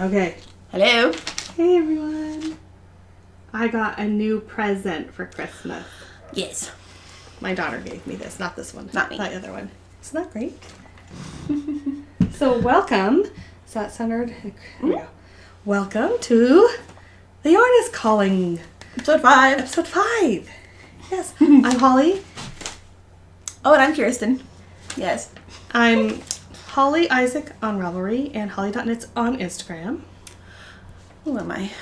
Okay. Hello. Hey everyone. I got a new present for Christmas. Yes. My daughter gave me this, not this one. Not me. The other one. Isn't that great? So welcome. Is that centered? Here we go. Welcome to The Yarn is Calling. Episode 5. Episode 5. Yes. I'm Holly. Oh, and I'm Kirsten. Yes. I'm Holly Isaac on Ravelry and Holly.knits on Instagram. Who am I?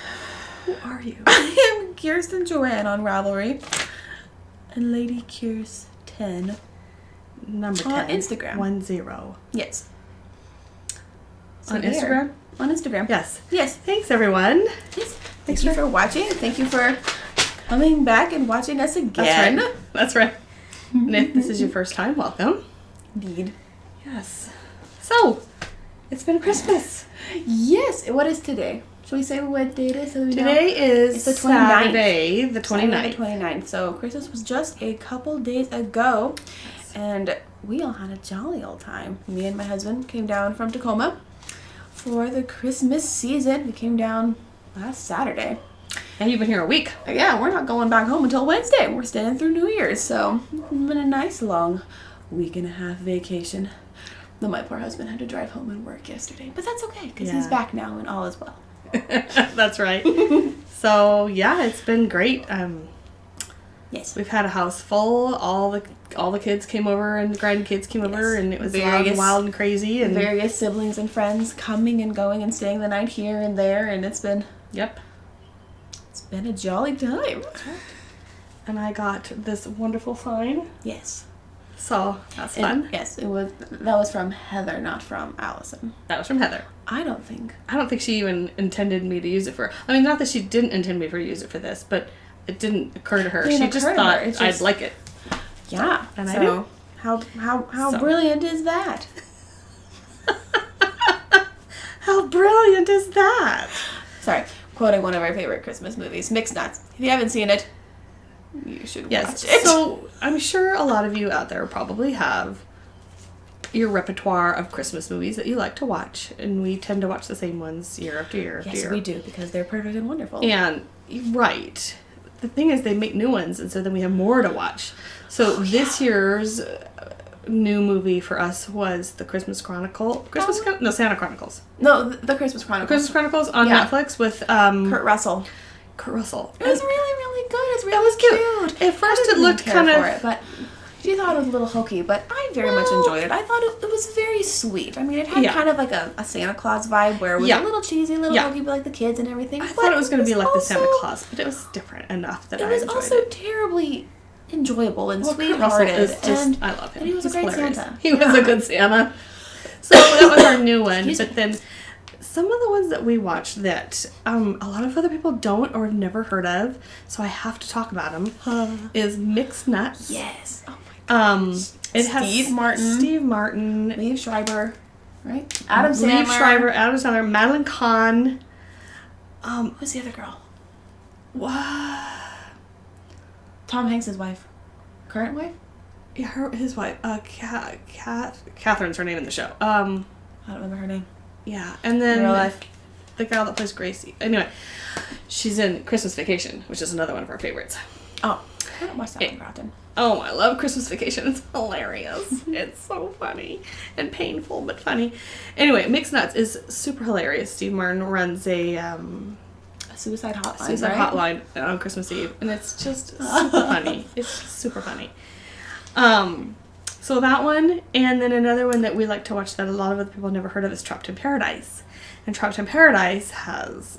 Who are you? I am Kirsten Joanne on Ravelry. And Lady Kirsten. Number 10. On Instagram. 10. Yes. So On there. Instagram? On Instagram. Yes. Yes. Thanks everyone. Yes. Thank you for watching. Thank you for coming back and watching us again. That's right. And if this is your first time, welcome. Indeed. Yes. So, it's been Christmas. Yes. What is today? Shall we say what day it is? So we know? Today is It's the 29th. Saturday, the 29th. Saturday the 29th. So Christmas was just a couple days ago. Yes. And we all had a jolly old time. Me and my husband came down from Tacoma for the Christmas season. We came down last Saturday. And you've been here a week. Yeah, we're not going back home until Wednesday. We're staying through New Year's. So it's been a nice long week and a half vacation. Though my poor husband had to drive home and work yesterday. But that's okay because he's back now and all is well. That's right. So, yeah, it's been great. Yes. We've had a house full. All the kids came over and the grandkids came over, and it was wild and crazy. And various siblings and friends coming and going and staying the night here and there, and it's been a jolly time. And I got this wonderful sign. Yes. So that's fun. And yes, that was from Heather, not from Allison. That was from Heather. I don't think she even intended me to use it for. I mean, not that she didn't intend me to use it for this, but it didn't occur to her. She just thought I'd like it. Yeah, and I do. How brilliant is that? How brilliant is that? Sorry, quoting one of our favorite Christmas movies, Mixed Nuts. If you haven't seen it, you should watch it. So I'm sure a lot of you out there probably have your repertoire of Christmas movies that you like to watch, and we tend to watch the same ones year after year after year. Yes, we do, because they're perfect and wonderful. And right, the thing is, they make new ones, and so then we have more to watch. So this year's new movie for us was the Christmas Chronicle. Santa Chronicles. No, the Christmas Chronicles. The Christmas Chronicles on Netflix with Kurt Russell. Kurt Russell. It was really good. It was cute. At first, it looked kind of. For it, but she thought it was a little hokey, but I very much enjoyed it. I thought it was very sweet. I mean, it had kind of like a Santa Claus vibe where it was a little cheesy, a little hokey, but like the kids and everything. I thought it was going to be like the Santa Claus, but it was different enough that I enjoyed it. It was also terribly enjoyable and sweethearted. I love him. And he was a great Santa. He was a good Santa. So that was our new one. But then some of the ones that we watched that a lot of other people don't or have never heard of, so I have to talk about them, is Mixed Nuts. Yes. Oh my gosh. It has Steve Martin. Liev Schreiber. Right? Adam Sandler. Madeline Kahn. Who's the other girl? What? Tom Hanks' wife. Current wife? Yeah, his wife. Catherine's her name in the show. I don't remember her name. Yeah, and then in real life, the girl that plays Gracie. Anyway, she's in Christmas Vacation, which is another one of our favorites. Oh, I don't watch that one often. Oh, I love Christmas Vacation. It's hilarious. It's so funny and painful, but funny. Anyway, Mixed Nuts is super hilarious. Steve Martin runs a suicide hotline. Hotline on Christmas Eve, and it's just super funny. It's super funny. So that one, and then another one that we like to watch that a lot of other people have never heard of is Trapped in Paradise. And Trapped in Paradise has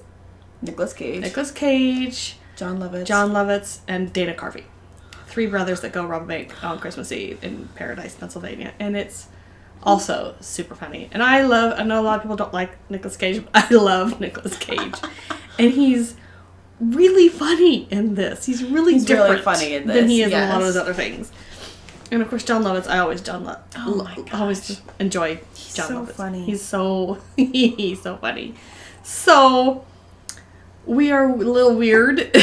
Nicolas Cage, John Lovitz, and Dana Carvey. 3 brothers that go rob a bank on Christmas Eve in Paradise, Pennsylvania. And it's also super funny. And I know a lot of people don't like Nicolas Cage, but I love Nicolas Cage. And he's really funny in this. He's really different really funny in this, than he is in a lot of his other things. And of course, John Lovitz. I always enjoy John Lovitz. Funny. He's so funny. So we are a little weird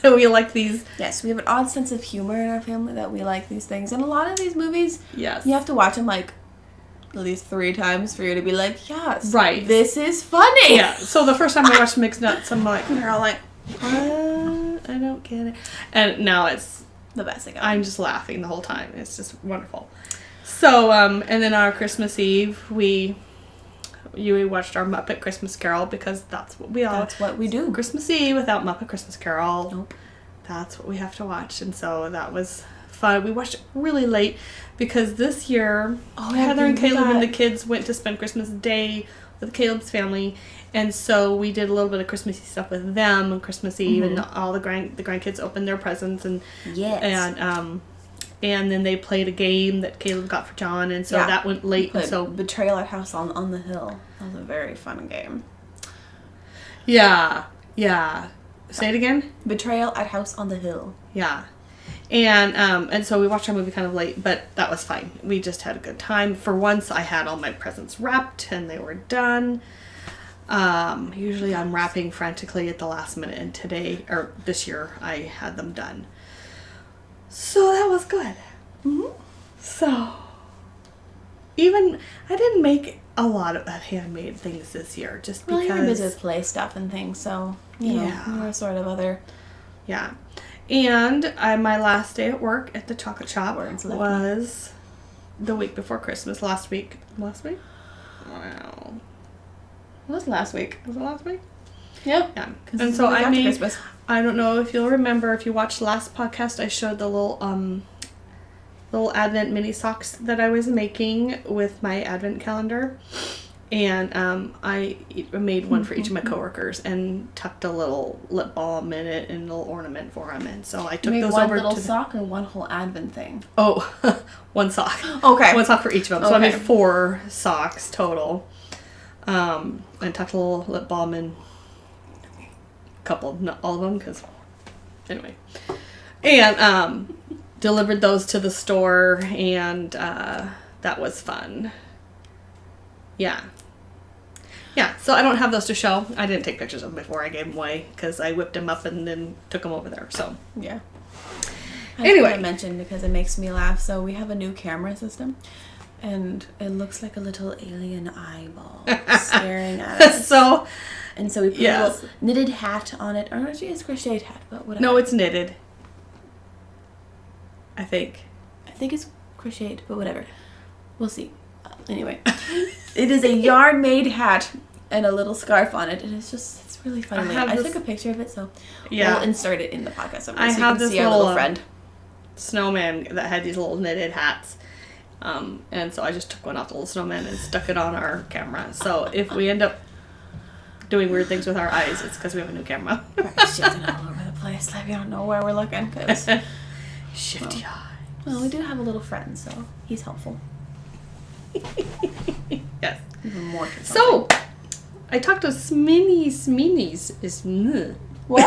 that we like these. Yes, we have an odd sense of humor in our family that we like these things. And a lot of these movies, yes, you have to watch them like at least 3 times for you to be like, yes, right, this is funny. Yeah. So the first time I watched Mixed Nuts, I'm like, they're all like, what? I don't get it. And now it's the best thing ever. I'm just laughing the whole time. It's just wonderful. So, and then on Christmas Eve, we watched our Muppet Christmas Carol because that's what we do. Christmas Eve without Muppet Christmas Carol. Nope. That's what we have to watch. And so that was fun. We watched it really late because this year, Heather and Caleb and the kids went to spend Christmas Day with Caleb's family. And so we did a little bit of Christmassy stuff with them on Christmas Eve, and all the grandkids opened their presents, and and then they played a game that Caleb got for John, and so that went late. And so Betrayal at House on the Hill. That was a very fun game. Yeah. Say it again. Betrayal at House on the Hill. Yeah. And so we watched our movie kind of late, but that was fine. We just had a good time. For once, I had all my presents wrapped, and they were done. Usually I'm wrapping frantically at the last minute, and this year I had them done. So that was good. So even I didn't make a lot of handmade things this year, just because you're busy with play stuff and things, so you know, you're sort of other. Yeah. And my last day at work at the chocolate shop was the week before Christmas. Last week? Wow. It was last week. Was it last week? Yeah. And so I made Christmas. I don't know if you'll remember, if you watched the last podcast, I showed the little Advent mini socks that I was making with my Advent calendar. And I made one for each of my coworkers and tucked a little lip balm in it and a little ornament for them. And so I took those over to... one little sock or one whole Advent thing? Oh, one sock. Okay. One sock for each of them. Okay. So I made 4 socks total. And tucked a little lip balm in a couple, not all of them, because anyway. And delivered those to the store, and that was fun. Yeah, so I don't have those to show. I didn't take pictures of them before I gave them away, because I whipped them up and then took them over there, so. Yeah. Anyway. I mentioned because it makes me laugh, so we have a new camera system. And it looks like a little alien eyeball staring at us. And so we put a little knitted hat on it. Or actually, it's a crocheted hat, but whatever. No, it's knitted. I think it's crocheted, but whatever. We'll see. Anyway, it is a yarn-made hat and a little scarf on it, and it's really funny. I took a picture of it, so we'll insert it in the podcast. So I have this little friend snowman that had these little knitted hats. And so I just took one off the little snowman and stuck it on our camera. So if we end up doing weird things with our eyes, it's because we have a new camera. Shifting all over the place. Like we don't know where we're looking. Shifty eyes. Well, we do have a little friend, so he's helpful. Yes. Even more. So, I talked to Smeenies. What?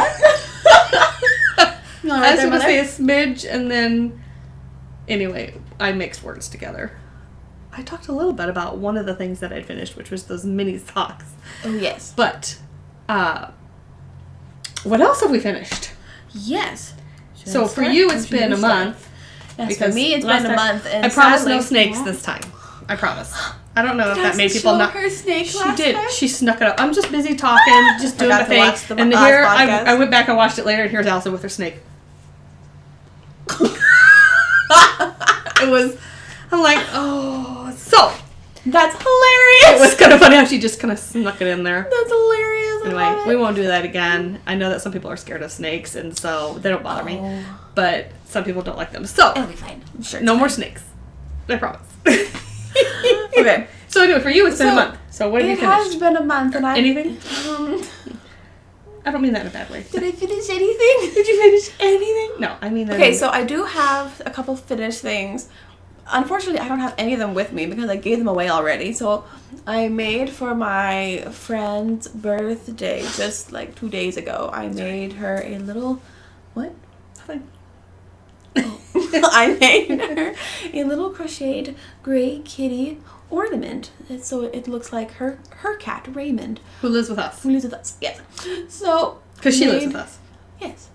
I was going to say a smidge, and then anyway, I mixed words together. I talked a little bit about one of the things that I'd finished, which was those mini socks. Oh, yes. But, what else have we finished? Yes. So for you, it's been a month. Yes, for me, it's been a month. And I promise no snakes this time. I promise. I don't know if that made people not. Her snake she did. Time? She snuck it up. I'm just busy talking, just doing my thing. And here, I went back and watched it later, and here's Allison with her snake. I'm like, oh, so. That's hilarious. It was kind of funny how she just kind of snuck it in there. That's hilarious. Anyway, we won't do that again. I know that some people are scared of snakes, and so they don't bother me. But some people don't like them. So, it'll be fine. I'm sure no more snakes. I promise. Okay. So anyway, for you, it's been a month. So what have you finished? It has been a month, and anything? I don't mean that in a bad way. Did I finish anything? Did you finish anything? No, I mean. Okay, so I do have a couple finished things. Unfortunately, I don't have any of them with me because I gave them away already. So I made for my friend's birthday just like 2 days ago. I made her a little. What? Nothing. Oh. I made her a little crocheted gray kitty ornament. So it looks like her cat, Raymond. Who lives with us. Who lives with us, yes. So. Because she lives with us. Yes.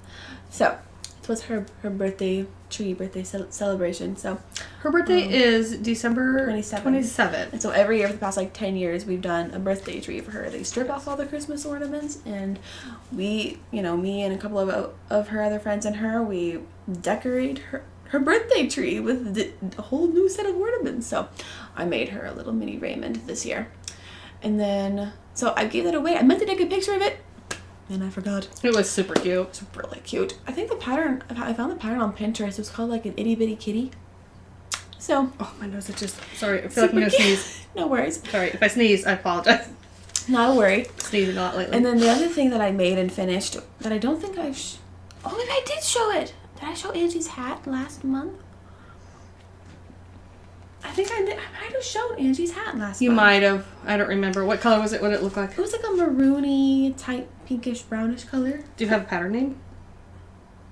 So. it was her birthday celebration. So her birthday is December 27th. And so every year for the past like 10 years, we've done a birthday tree for her. They strip off all the Christmas ornaments, and we, me and a couple of her other friends and her, we decorate her birthday tree with a whole new set of ornaments. So I made her a little mini Raymond this year. And then, so I gave that away. I meant to take a picture of it, and I forgot. It was super cute. It's really cute. I think the pattern, I found the pattern on Pinterest. It was called like an itty bitty kitty. So. Oh, my nose is just, sorry, I feel like I'm going to sneeze. No worries. Sorry, if I sneeze, I apologize. Not a worry. Sneezing a lot lately. And then the other thing that I made and finished that I don't think I've, oh, maybe I did show it. Did I show Angie's hat last month? I think I did. I might have shown Angie's hat last month. You might have. I don't remember. What color was it? What did it look like? It was like a maroony type pinkish brownish color. Do you have a pattern name?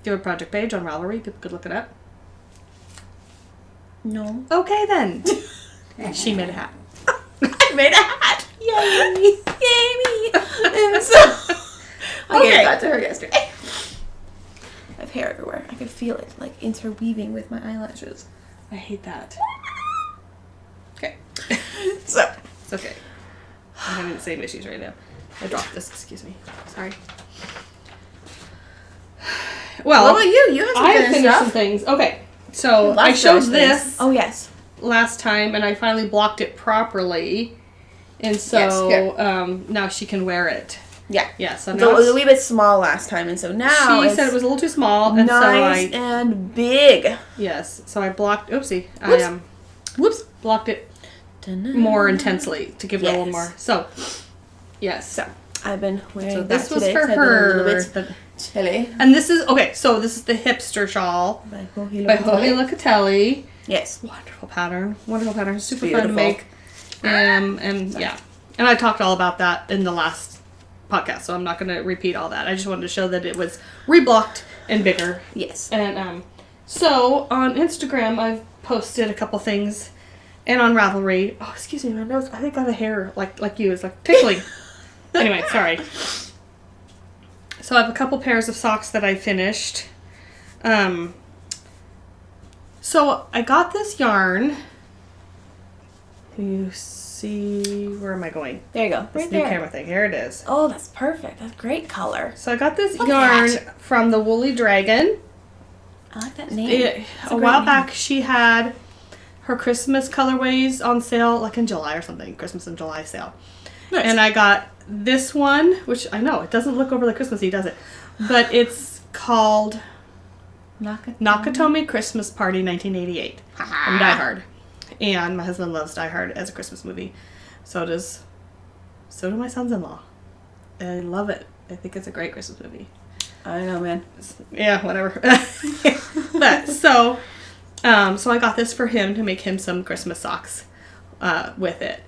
Do you have a project page on Ravelry? People could look it up. No. Okay then. She made a hat. I made a hat. Yay! Yay me! And so I gave that to her yesterday. I have hair everywhere. I could feel it like interweaving with my eyelashes. I hate that. Okay. So it's okay. I'm having the same issues right now. I dropped this. Excuse me. Sorry. Well, what about you? You have some I have finished finished stuff. some things. Okay. So I showed this. Oh yes. Last time, and I finally blocked it properly, and so now she can wear it. Yeah. Yeah. So It now was a wee bit small last time, and so now she said it was a little too small, and nice so and big. Yes. So I blocked. Oopsie. Whoops. Blocked it more intensely to give it a little more. So. Yes. So I've been wearing So that this was today, for 'cause I've been a her. little bit chilly. And this is okay. So this is the hipster shawl By by Holy Locatelli. Yes. Wonderful pattern. Wonderful pattern. Super Beautiful. fun to make. And yeah. And I talked all about that in the last podcast, so I'm not going to repeat all that. I just wanted to show that it was reblocked and bigger. Yes. And so on Instagram, I've posted a couple things, and on Ravelry. Oh, excuse me, my nose. I think I have a hair like you. It's like tickling. Anyway, sorry. So I have a couple pairs of socks that I finished. So I got this yarn. You see, where am I going? There you go. This Right new there. camera thing. Here it is. Oh, that's perfect. That's great color. So I got this Look yarn at that. from the Woolly Dragon. I like that name. A while back, she had her Christmas colorways on sale, like in July or something. Christmas in July sale. Nice. And I got this one, which I know, it doesn't look overly Christmassy, does it? But it's called Nakatomi Christmas Party 1988 from Die Hard. And my husband loves Die Hard as a Christmas movie. So do my sons-in-law. I love it. I think it's a great Christmas movie. I know, man. Yeah, whatever. But so I got this for him to make him some Christmas socks with it.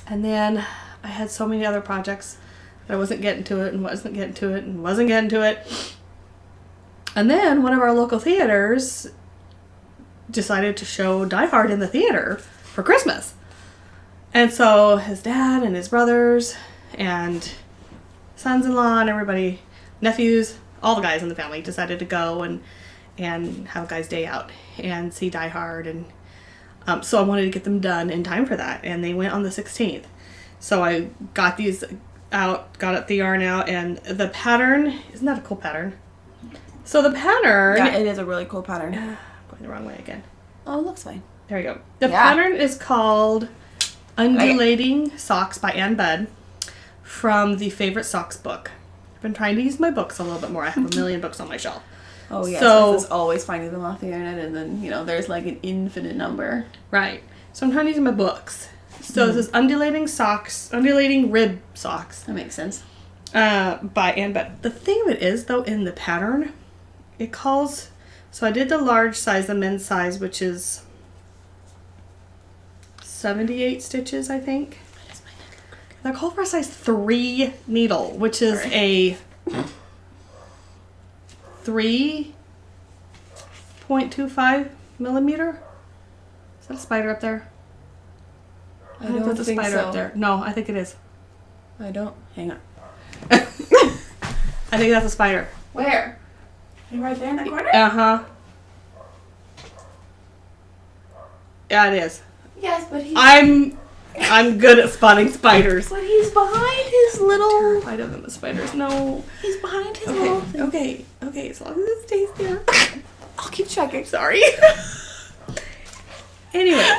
And then I had so many other projects that I wasn't getting to it and wasn't getting to it and wasn't getting to it. And then one of our local theaters decided to show Die Hard in the theater for Christmas. And so his dad and his brothers and sons-in-law and everybody, nephews, all the guys in the family decided to go and have a guy's day out and see Die Hard. And so I wanted to get them done in time for that. And they went on the 16th. So I got these out, got the yarn out, and the pattern, isn't that a cool pattern? So the pattern... Yeah, it is a really cool pattern. I'm going the wrong way again. Oh, it looks fine. There we go. The pattern is called Undulating Socks by Ann Budd from the Favorite Socks book. I've been trying to use my books a little bit more. I have a million books on my shelf. Oh, yes. So This is always finding them off the internet, and then, there's like an infinite number. Right. So I'm trying to use my books. So this is Undulating Rib Socks. That makes sense. By Ann Budd. The thing of it is, though, in the pattern, it calls... So I did the large size, the men's size, which is 78 stitches, I think. They're called for a size 3 needle, which is a 3.25 millimeter. Is that a spider up there? I don't There's a think spider so. up there. No, I think it is. I don't. Hang on. I think that's a spider. Where? You right there in that corner? Uh-huh. Yeah, it is. Yes, but he's... I'm good at spotting spiders. But he's behind his little... Terrified of them, the spiders. No. He's behind his little thing. Okay, as long as it stays there. I'll keep checking. Sorry. Anyway.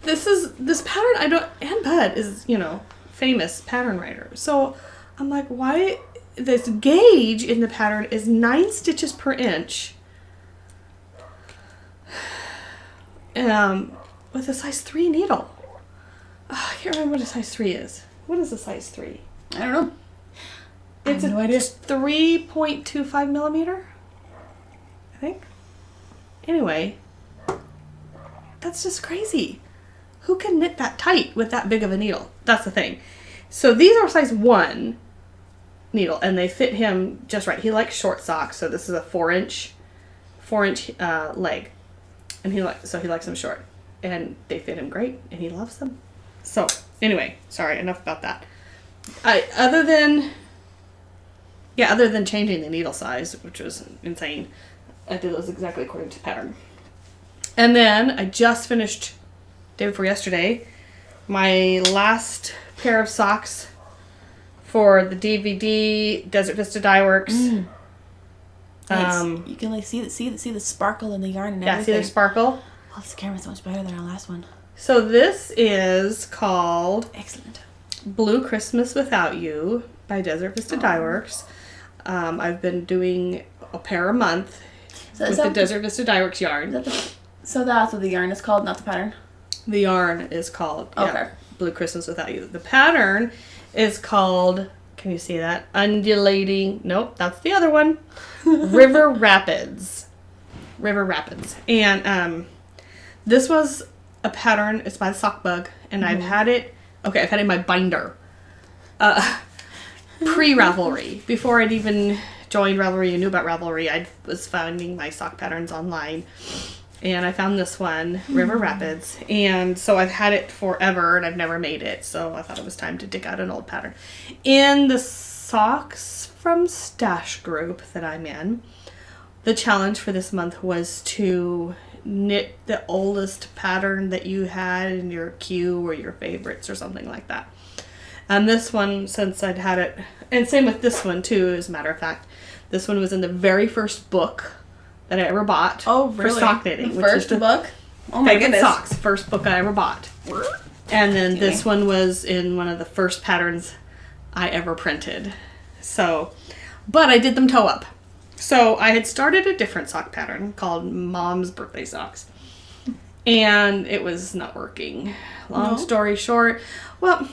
This pattern, and Bud is, famous pattern writer. So I'm like, why this gauge in the pattern is 9 stitches per inch. With a size 3 needle. Oh, I can't remember what a size 3 is. What is a size 3? I don't know. It's no idea. 3.25 millimeter, I think. Anyway, that's just crazy. Who can knit that tight with that big of a needle? That's the thing. So these are size 1 needle, and they fit him just right. He likes short socks, so this is a 4-inch leg, and he likes them short, and they fit him great, and he loves them. So anyway, sorry, enough about that. Other than changing the needle size, which was insane, I did those exactly according to pattern. And then I just finished, day before yesterday, my last pair of socks for the DVD Desert Vista Dye Works. Nice. You can like see the sparkle in the yarn and everything. Yeah, see the sparkle? Oh, this camera's so much better than our last one. So this is called Excellent. Blue Christmas Without You by Desert Vista Dye Works. I've been doing a pair a month with the Desert Vista Dye Works yarn. So that's what the yarn is called, not the pattern? The yarn is called Blue Christmas Without You. The pattern is called, can you see that? Undulating, nope, that's the other one. River Rapids. And this was a pattern, it's by the Sock Bug, and I've had it in my binder. Pre-Ravelry. Before I'd even joined Ravelry and knew about Ravelry, I was finding my sock patterns online. And I found this one, River Rapids. And so I've had it forever and I've never made it. So I thought it was time to dig out an old pattern. In the Socks from Stash group that I'm in, the challenge for this month was to knit the oldest pattern that you had in your queue or your favorites or something like that. And this one, since I'd had it, and same with this one too, as a matter of fact, this one was in the very first book that I ever bought for sock knitting. First book? Oh my goodness. Socks, first book I ever bought. And then this one was in one of the first patterns I ever printed. So, but I did them toe up. So I had started a different sock pattern called Mom's Birthday Socks. And it was not working. Long story short, well,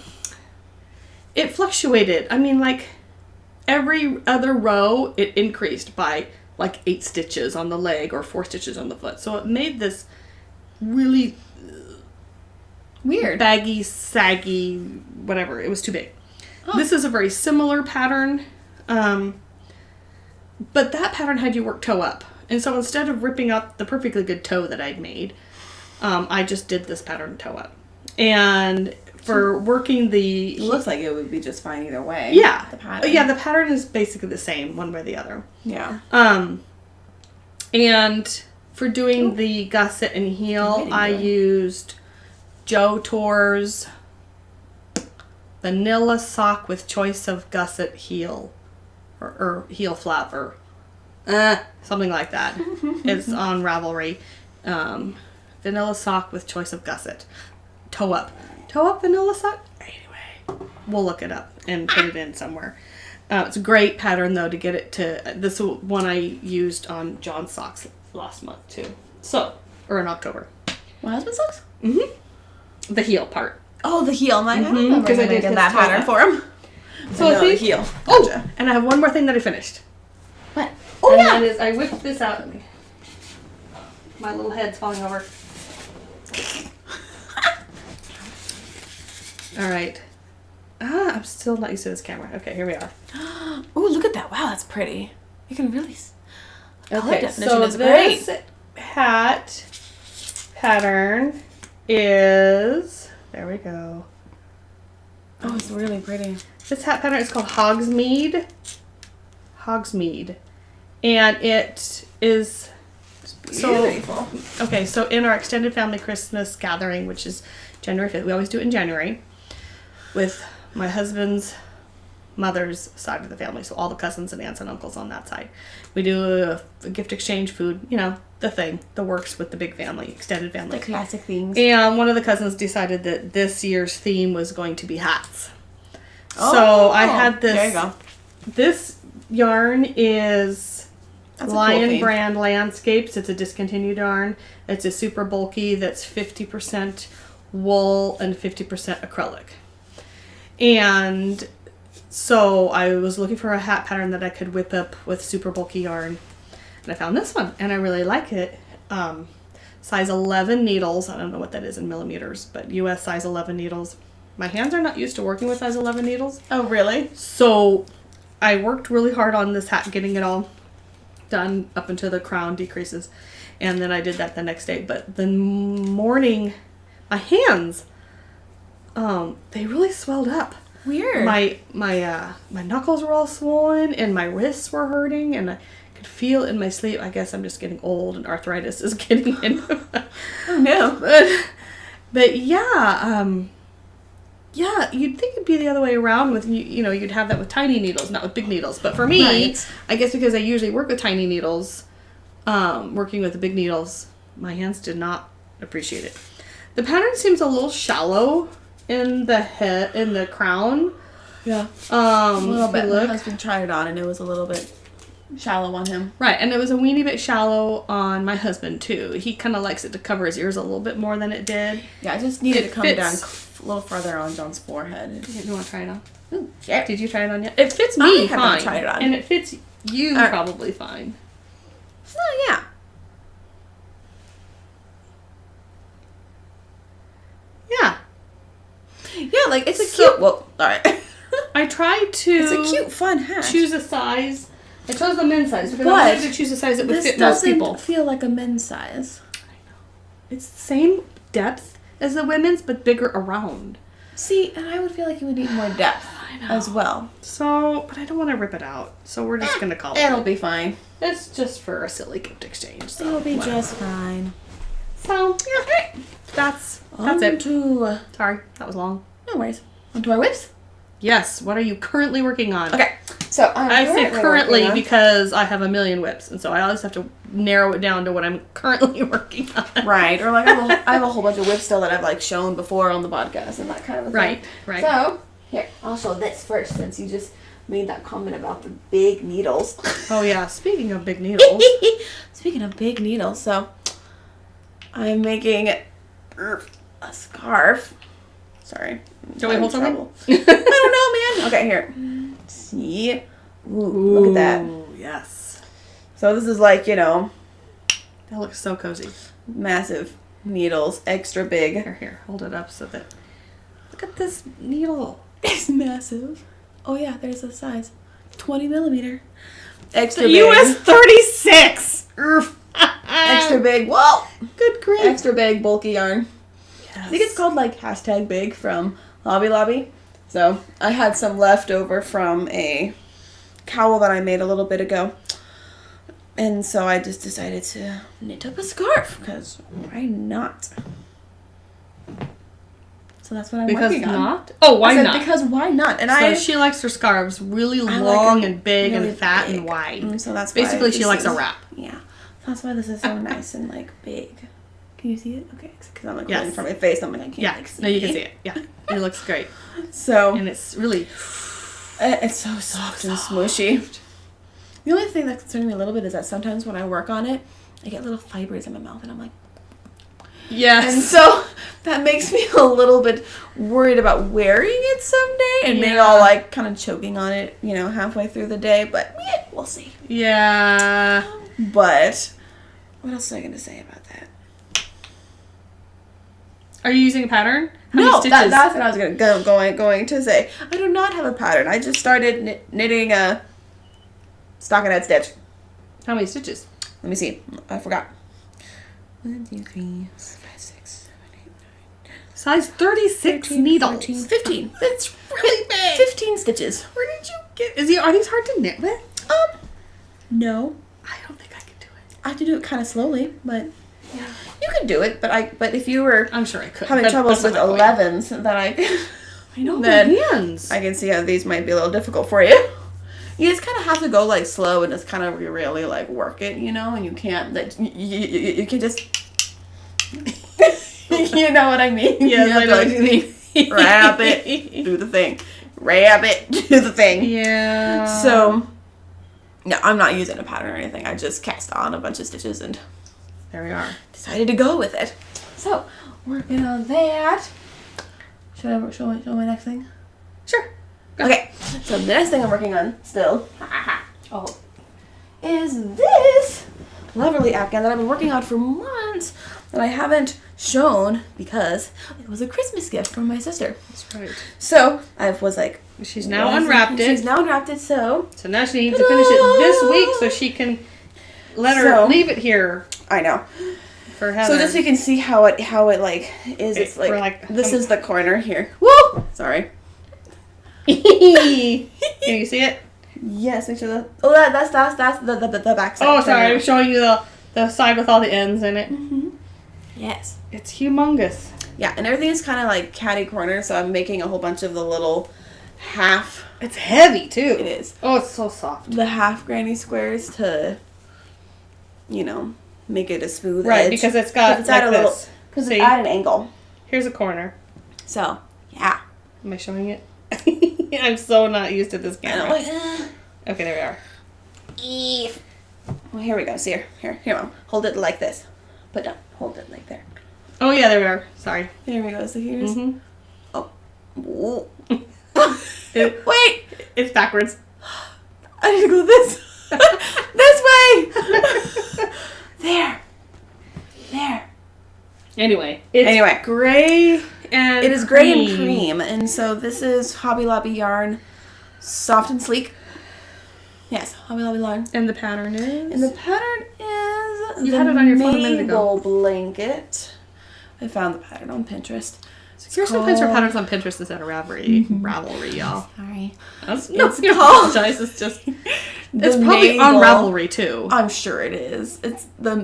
it fluctuated. I mean, like, every other row, it increased by like 8 stitches on the leg or 4 stitches on the foot. So it made this really weird, baggy, saggy, whatever. It was too big. Oh. This is a very similar pattern, but that pattern had you work toe up. And so instead of ripping up the perfectly good toe that I'd made, I just did this pattern toe up. And for working the... It looks like it would be just fine either way. Yeah. The pattern. Yeah, the pattern is basically the same, one way or the other. Yeah. And for doing the gusset and heel, I used Joe Tor's Vanilla Sock with choice of gusset heel. Or heel flap, or something like that. It's on Ravelry. Vanilla Sock with choice of gusset. Toe up vanilla sock? Anyway, we'll look it up and put it in somewhere. It's a great pattern, though, to get it to... This one I used on John's socks last month, too. So, or in October. My husband's socks? Mm-hmm. The heel part. Oh, the heel. I remember because I did that pattern for him. So I think... The heel. Gotcha. Oh, and I have one more thing that I finished. What? Oh, yeah. That is, I whipped this out at me. My little head's falling over. All right. I'm still not used to this camera. Okay, here we are. Oh, look at that. Wow, that's pretty. You can really... Okay, definition is this great. Hat pattern is... There we go. Oh, it's really pretty. This hat pattern is called Hogsmeade. Hogsmeade. And it is Beautiful. okay, so in our extended family Christmas gathering, which is January 5th, we always do it in January with my husband's mother's side of the family, so all the cousins and aunts and uncles on that side. We do a gift exchange, food, the thing, the works with the big family, extended family. The classic things. And one of the cousins decided that this year's theme was going to be hats. So I had this. There you go. This yarn is That's a Lion cool theme. Brand Landscapes. It's a discontinued yarn. It's a super bulky that's 50% wool and 50% acrylic. And so I was looking for a hat pattern that I could whip up with super bulky yarn. And I found this one, and I really like it. Size 11 needles. I don't know what that is in millimeters, but US size 11 needles. My hands are not used to working with size 11 needles. Oh, really? So I worked really hard on this hat, getting it all done up until the crown decreases. And then I did that the next day. But the morning, my hands, they really swelled up. Weird. My knuckles were all swollen and my wrists were hurting and I could feel in my sleep. I guess I'm just getting old and arthritis is getting in. Oh no. But yeah, you'd think it'd be the other way around with you'd have that with tiny needles, not with big needles. But for me, Right. I guess because I usually work with tiny needles, working with the big needles, my hands did not appreciate it. The pattern seems a little shallow in the crown. Yeah. A A little bit. My husband tried it on and it was a little bit shallow on him. Right, and it was a weeny bit shallow on my husband too. He kind of likes it to cover his ears a little bit more than it did. Yeah, I just needed It to come fits. down a little farther on John's forehead. You want to try it on? Ooh, yeah. Did you try it on yet? It fits I me have fine. not tried it on. And it fits you Alright. probably fine. Oh, yeah. Yeah. Yeah, like it's a So- cute. Well, all right. I tried to It's a cute, fun hat. choose a size. I chose the men's size because But I wanted to choose a size that would this fit most doesn't people. feel like a men's size. It's the same depth as the women's, but bigger around. See, and I would feel like you would need more depth as well. So, but I don't want to rip it out. So we're just gonna call it. It'll be fine. It's just for a silly gift exchange. So It'll be whatever. just fine. So yeah, that's it. To, Sorry, that was long. no worries. On to our whips. Yes. What are you currently working on? Okay, so I say currently working on- because I have a million whips, and so I always have to narrow it down to what I'm currently working on. Right, or like I have a whole bunch of whips still that I've like shown before on the podcast and that kind of a thing. Right. So here, I'll show this first since you just made that comment about the big needles. Oh yeah. Speaking of big needles, Speaking of big needles, so I'm making a scarf. Sorry. Shall we hold something? I don't know, man. Okay, here. See? Ooh, look at that. Ooh, yes. So this is like, That looks so cozy. massive needles, extra big. Here, hold it up so that. Look at this needle. It's massive. Oh yeah, there's a size. 20 millimeter. Extra The big. US 36. Extra big. Whoa! Good grief. Extra big, bulky yarn. Yes. I think it's called like #big from Hobby Lobby. So I had some left over from a cowl that I made a little bit ago. And so I just decided to knit up a scarf because why not? So that's what I'm Because working on. not? Oh, why I said not? because why not? And So she likes her scarves really I like long them and big really and fat big. and wide. And so that's why Basically, she this likes a is- wrap. Yeah. So that's why this is so nice and like big. Can you see it? Okay, because I'm like Yes. holding from my face. I'm like I can't. Yeah, like, see no, you can see it. Yeah, it looks great, So and it's really it's so soft and smushy. The only thing that's concerning me a little bit is that sometimes when I work on it, I get little fibers in my mouth, and I'm like, yes. and so that makes me a little bit worried about wearing it someday and being all like kind of choking on it, halfway through the day. But yeah, we'll see. Yeah. But what else was I going to say about that? Are you using a pattern? How No, many that's stitches? what I was going to say. I do not have a pattern. I just started knitting a stockinette stitch. How many stitches? Let me see. I forgot. 1, 2, 3, 4, 5, 6, 7, 8, 9, Size 36 13, needles. 14, 15. It's really big. 15 stitches. Where did you get? Are these hard to knit with? No. I don't think I can do it. I have to do it kind of slowly, but Yeah. you could do it. But if you were I'm sure I could. having troubles with 11s, then I know then my hands. I can see how these might be a little difficult for you. You just kind of have to go like slow and just kind of really like work it, you know, and you can't like you can just you know what I mean? Yes, I know what you mean. Wrap it, do the thing. Wrap it, do the thing. Yeah. So, no, I'm not using a pattern or anything. I just cast on a bunch of stitches and there we are. decided to go with it. So, working on that. Should I show my next thing? Sure. Go. Okay, so the next thing I'm working on still Oh. is this lovely afghan that I've been working on for months that I haven't shown because it was a Christmas gift from my sister. That's right. So I was like, She's now unwrapped it. She's now unwrapped it. So now she needs to finish it this week so she can let her leave it here I know. for Heather. So just so you can see how it like is. It's like this is the corner here. Woo! Sorry. Can you see it? Yes, make sure that. Oh, that's the back side. Oh, sorry. I'm showing you the side with all the ends in it. Mm-hmm. Yes. It's humongous. Yeah, and everything is kind of like catty corner, so I'm making a whole bunch of the little half. It's heavy too. It is. Oh, it's so soft. The half granny squares to, you know, make it a smooth Right, edge. because it's got it's like at a this. because it's at an angle. Here's a corner. So, yeah. Am I showing it? I'm so not used to this camera. Like, Okay, there we are. well, here we go. See here, Mom. Hold it like this. Put down. Hold it like there. Oh yeah, there we are. Sorry. There we go. So here's. Mm-hmm. Oh. Whoa. Wait, it's backwards. I need to go this this way. There. Anyway, it's gray and it is gray and cream, and so this is Hobby Lobby yarn, soft and sleek. Yes, Hobby Lobby yarn. And the pattern is. And the pattern is You had it on your phone a minute ago. Maple blanket. I found the pattern on Pinterest. Kirsten finds her patterns on Pinterest instead of Ravelry, y'all. Sorry. It's called- apologize. It's just. It's probably on Ravelry too. I'm sure it is. It's the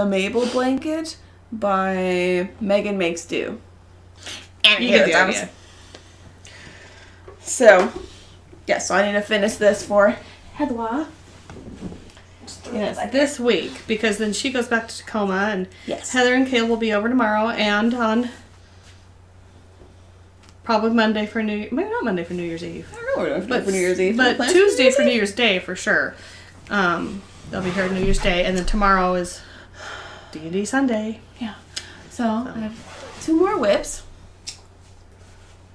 Maple blanket by Megan Makes Do. And You get the idea. So, yeah, so I need to finish this for Heather. Yes, this week, because then she goes back to Tacoma, and Yes. Heather and Kale will be over tomorrow, and on probably Monday for maybe not Monday for New Year's Eve. I don't know what we're doing for New Year's Eve. But Tuesday for New Year's Day for sure. They'll be here New Year's Day, and then tomorrow is D&D Sunday. Yeah. So, I have 2 more whips.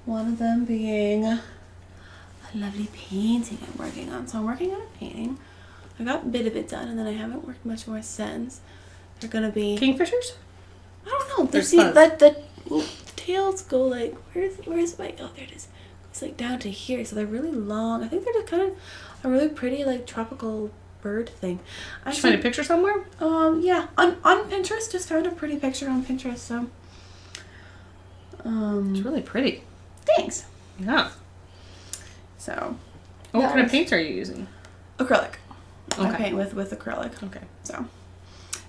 One of them being a lovely painting I'm working on. So I'm working on a painting. I got a bit of it done, and then I haven't worked much more since. They're gonna be Kingfishers? I don't know. There's See fuzz. the tails go like where's my there it is. It's like down to here, so they're really long. I think they're just kind of a really pretty like tropical bird thing. Did you find a picture somewhere? Yeah, on Pinterest. Just found a pretty picture on Pinterest. So It's really pretty. thanks. Yeah. So What kind of paints are you using? acrylic. I Okay. paint with acrylic. Okay. So,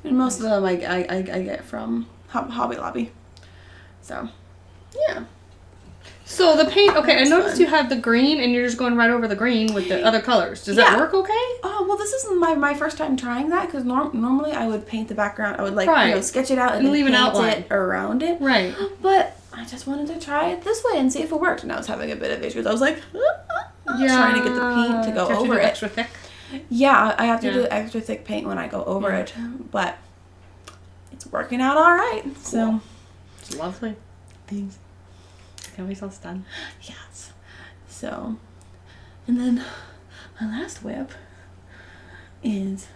and most of them I get from Hobby Lobby. So, yeah. So the paint, okay, That's I noticed fun. you have the green and you're just going right over the green with the other colors. Does that Yeah. work okay? Oh, well, this is my first time trying that because normally I would paint the background. I would Right. sketch it out and And then leave an paint outline. it around it. Right. But I just wanted to try it this way and see if it worked. And I was having a bit of issues. I was like, trying to get the paint to go Do you have over do it. extra thick. Yeah, I have to Yeah. do extra thick paint when I go over Yeah. it. But it's working out all right. So, It's lovely. thanks. Can we all done? Yes. So, and then my last whip is,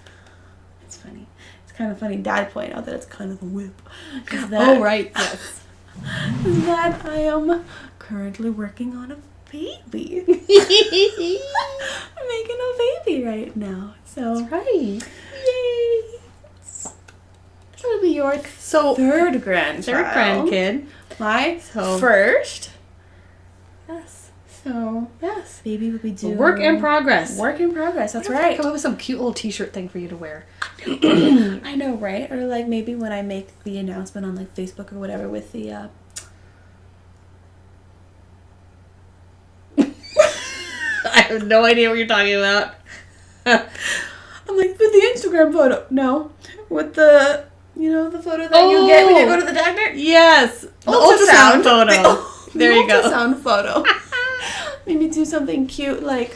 it's funny. It's kind of funny. Dad pointed out that it's kind of a whip. Is that, Oh, right. Yes. is that I am currently working on a baby. I'm making a baby right now. So, That's right. yay. It's gonna be your So, third grandchild. third grandkid. My So- first. Yes. So, Yes. baby will be doing... Work in progress. Work in progress, that's I wonder if I right. come up with some cute little t-shirt thing for you to wear. I know, right? Or like maybe when I make the announcement on like Facebook or whatever with the... I have no idea what you're talking about. I'm like, with the Instagram photo. No. With the, the photo that you get when you go to the doctor? Yes. The ultrasound photo. There you go. Ultrasound photo. Maybe do something cute like,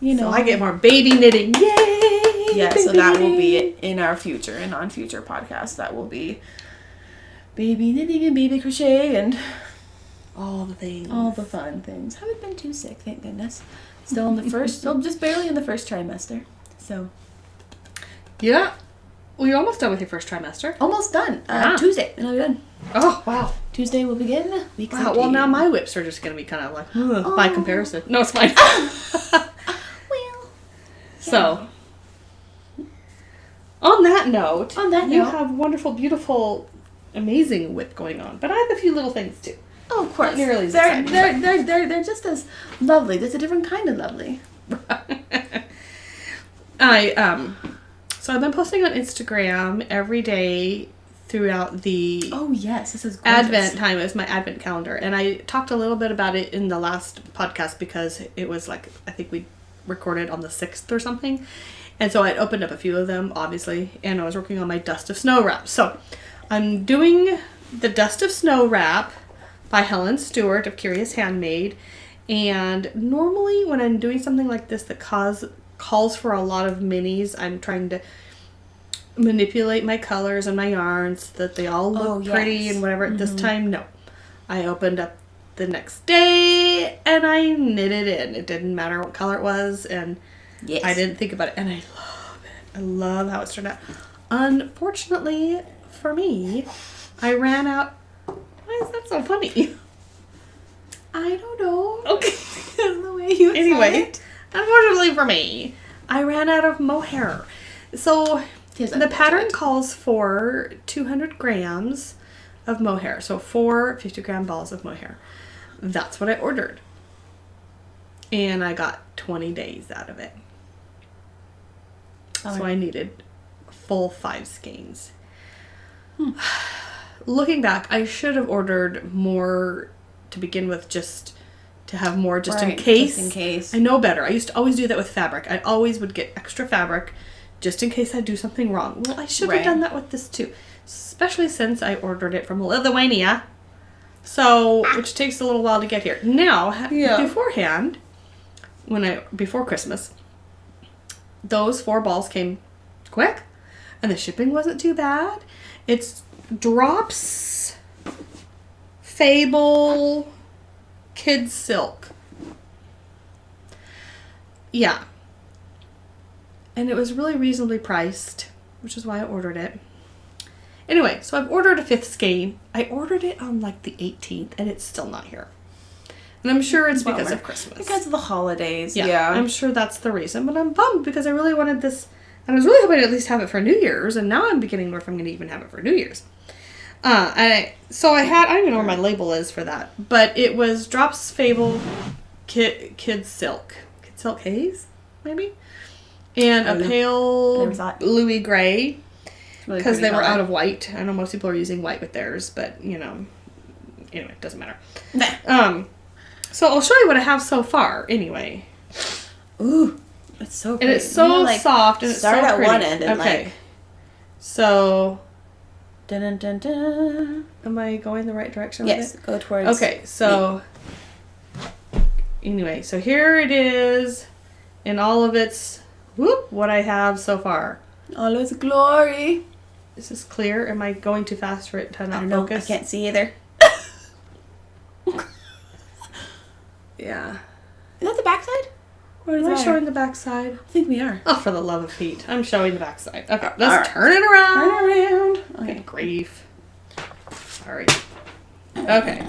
So I get more baby knitting. Yay! Yeah, baby so that will knitting. be in our future and on future podcasts. That will be baby knitting and baby crochet and all the things. All the fun things. Haven't been too sick, thank goodness. Still in the first, still just barely in the first trimester. So. Yeah. Well, you're almost done with your first trimester. Almost done. Yeah. Tuesday, and I'll be done. Oh, wow. Tuesday will begin week 13. Wow, well, now my whips are just going to be kind of like, by comparison. No, it's fine. Well. So, on that note, you note. have wonderful, beautiful, amazing whip going on. But I have a few little things too. Oh, of course. Not nearly as they're, exciting, they're just as lovely. There's a different kind of lovely. So I've been posting on Instagram every day throughout the Oh yes, this is gorgeous. Advent time. It's my Advent calendar, and I talked a little bit about it in the last podcast because it was like, I think we recorded on the 6th or something, and so I'd opened up a few of them, obviously, and I was working on my Dust of Snow wrap. So I'm doing the Dust of Snow wrap by Helen Stewart of Curious Handmade, and normally when I'm doing something like this that calls for a lot of minis, I'm trying to manipulate my colors and my yarns so that they all look pretty and whatever. This time, no. I opened up the next day and I knitted in. It didn't matter what color it was, and I didn't think about it, and I love it. I love how it's turned out. Unfortunately for me, I ran out. Why is that so funny? I don't know. Okay. The way you Anyway, said it. unfortunately for me, I ran out of mohair. So the pattern calls for 200 grams of mohair. So 4 50-gram balls of mohair. That's what I ordered. And I got 20 days out of it. So I needed full 5 skeins. Looking back, I should have ordered more to begin with, just to have more just in case. Just in case. I know better. I used to always do that with fabric. I always would get extra fabric just in case I do something wrong. Well, I should have done that with this too. Especially since I ordered it from Lithuania. So, which takes a little while to get here. Now, beforehand, before Christmas, those 4 balls came quick, and the shipping wasn't too bad. It's Drops Fable Kids Silk. Yeah. And it was really reasonably priced, which is why I ordered it. Anyway, so I've ordered a 5th skein. I ordered it on like the 18th, and it's still not here. And I'm sure it's because of Christmas. Because of the holidays, yeah. I'm sure that's the reason, but I'm bummed because I really wanted this, and I was really hoping to at least have it for New Year's, and now I'm beginning to wonder if I'm going to even have it for New Year's. I don't even know where my label is for that, but it was Drops Fable Kid Silk. Kid Silk Haze, maybe? And a pale bluey gray, because they were out of white. I know most people are using white with theirs, but, anyway, it doesn't matter. So I'll show you what I have so far, anyway. Ooh, it's so pretty. And it's so soft, and it's so pretty. Start at one end and So... Dun, dun, dun, dun. Am I going the right direction with it? Go towards... Okay, so... Anyway, so here it is in all of its... what I have so far. All its glory. Is this clear? Am I going too fast for it to not focus? I can't see either. Yeah. Is that the backside? Or is Am I showing the backside? I think we are. Oh, for the love of Pete. I'm showing the backside. Okay, let's turn it around. Turn around. Okay, grief. Sorry. Okay.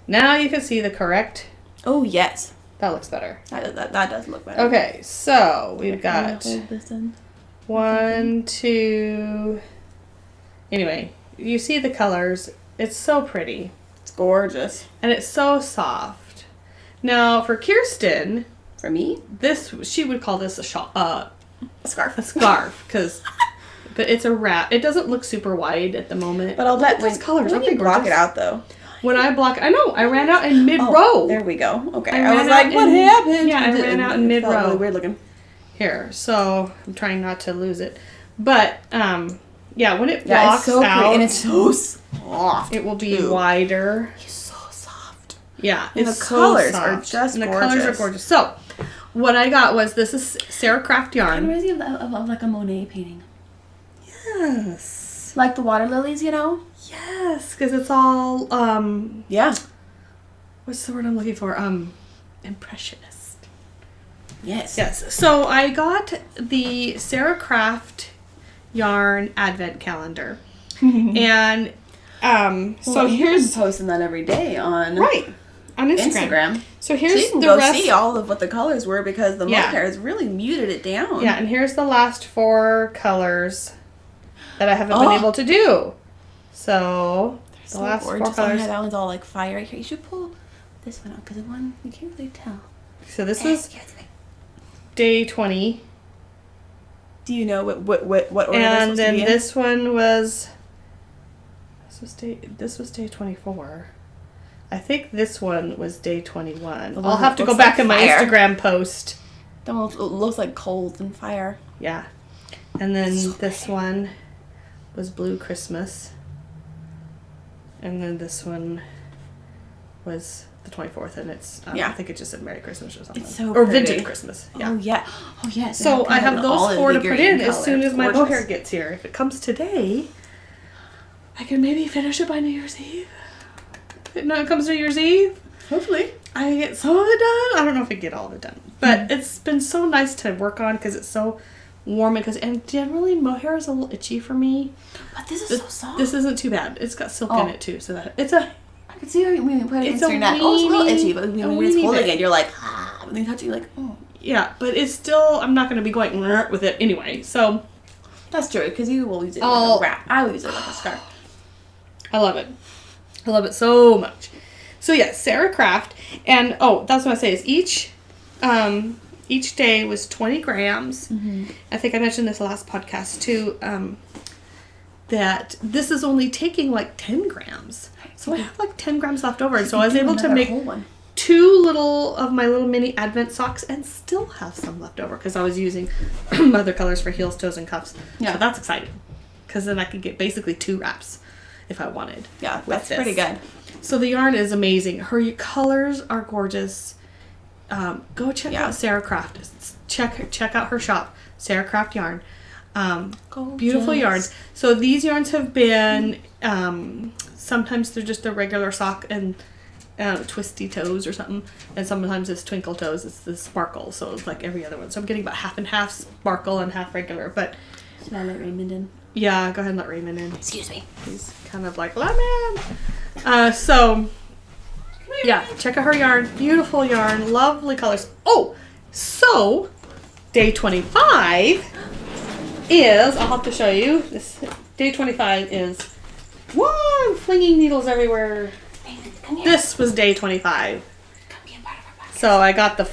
Now you can see the correct... Oh, yes. That looks better. That does look better. Okay, so we've got... Hold this in. 1, 2... Anyway, you see the colors. It's so pretty. It's gorgeous. And it's so soft. Now for Kirsten, For me? she would call this a shawl, A scarf. a scarf, but it's a wrap. It doesn't look super wide at the moment. But I'll bet those colors. when you block it out though. When I block, I know I ran out in mid row. Oh, there we go. Okay, I was like, what happened? Yeah, I ran out in mid row. Really weird looking. Here, so I'm trying not to lose it, but yeah, when it blocks it's so out, pretty and it's so soft. it will be wider. It's so soft. Yeah, And it's the so colors soft. are just and the gorgeous. colors are gorgeous. So, what I got was this is Sarah Craft It yarn. reminds me of like a Monet painting. Yes, Like the water lilies, you know? yes, because it's all Yeah. what's the word I'm looking for? Impressionist. Yes. Yes. So I got the Sarah Craft yarn advent calendar, and so here's posting that every day on on Instagram. So So here's you can the go rest. see all of what the colors were because the Yeah. mohair has really muted it down. Yeah, and here's the last 4 colors that I haven't been able to do. So the last 4 gorgeous. colors. Oh, yeah, that one's all like fire right here. You should pull this one out because the one you can't really tell. So this was day 20, Do you know what order and this then be in? this one was this was day 24. I think this one was day 21. The one I'll have that to go looks back like in my fire. Instagram post. That one looks like coals and fire. Yeah. And then So this one was Blue Christmas. And then this one was the 24th, and it's, Yeah. I think it just said Merry Christmas or something. It's so or pretty. Vintage Christmas. Yeah. Oh yeah. Oh yes. So I have those 4 to put in as soon as my Gorgeous. mohair gets here. If it comes today, I can maybe finish it by New Year's Eve. If it comes New Year's Eve, Hopefully. I get some of it done. I don't know if I get all of it done, but it's been so nice to work on because it's so warm and generally mohair is a little itchy for me. But this is so soft. This isn't too bad. It's got silk in it too, so that it's a. I can see when you put it It's into a your neck. Oh, it's a little weenie- itchy, but a when it's weenie holding bit. it, you're like, ah. When they touch it, you're like, oh. Yeah, but it's still. I'm not going to be going with it anyway. So That's true, because you will use it Oh. like a wrap. I will use it like a scarf. I love it. I love it so much. So yeah, Sarah Craft, and that's what I say is each day was 20 grams. Mm-hmm. I think I mentioned this last podcast too. That this is only taking like 10 grams. So I have like 10 grams left over, and so I was able to make whole one. 2 of my little mini advent socks and still have some left over because I was using other colors for heels, toes, and cuffs. Yeah. So that's exciting because then I could get basically 2 wraps if I wanted. Yeah, with that's this. pretty good. So the yarn is amazing. Her colors are gorgeous. Go check out Sarah Craft. Check out her shop, Sarah Craft Yarn. Beautiful yarns. So these yarns have been sometimes they're just a regular sock and twisty toes or something, and sometimes it's twinkle toes. It's the sparkle, so it's like every other one. So I'm getting about half and half sparkle and half regular. But Should I let Raymond in? yeah, go ahead and let Raymond in. Excuse me. He's kind of like lemon. So yeah, check out her yarn. Beautiful yarn, lovely colors. Oh, so day 25 is, I'll have to show you. This day 25 is flinging needles everywhere. Raymond, come here. This was day 25. Come be a part of our podcast. So I got the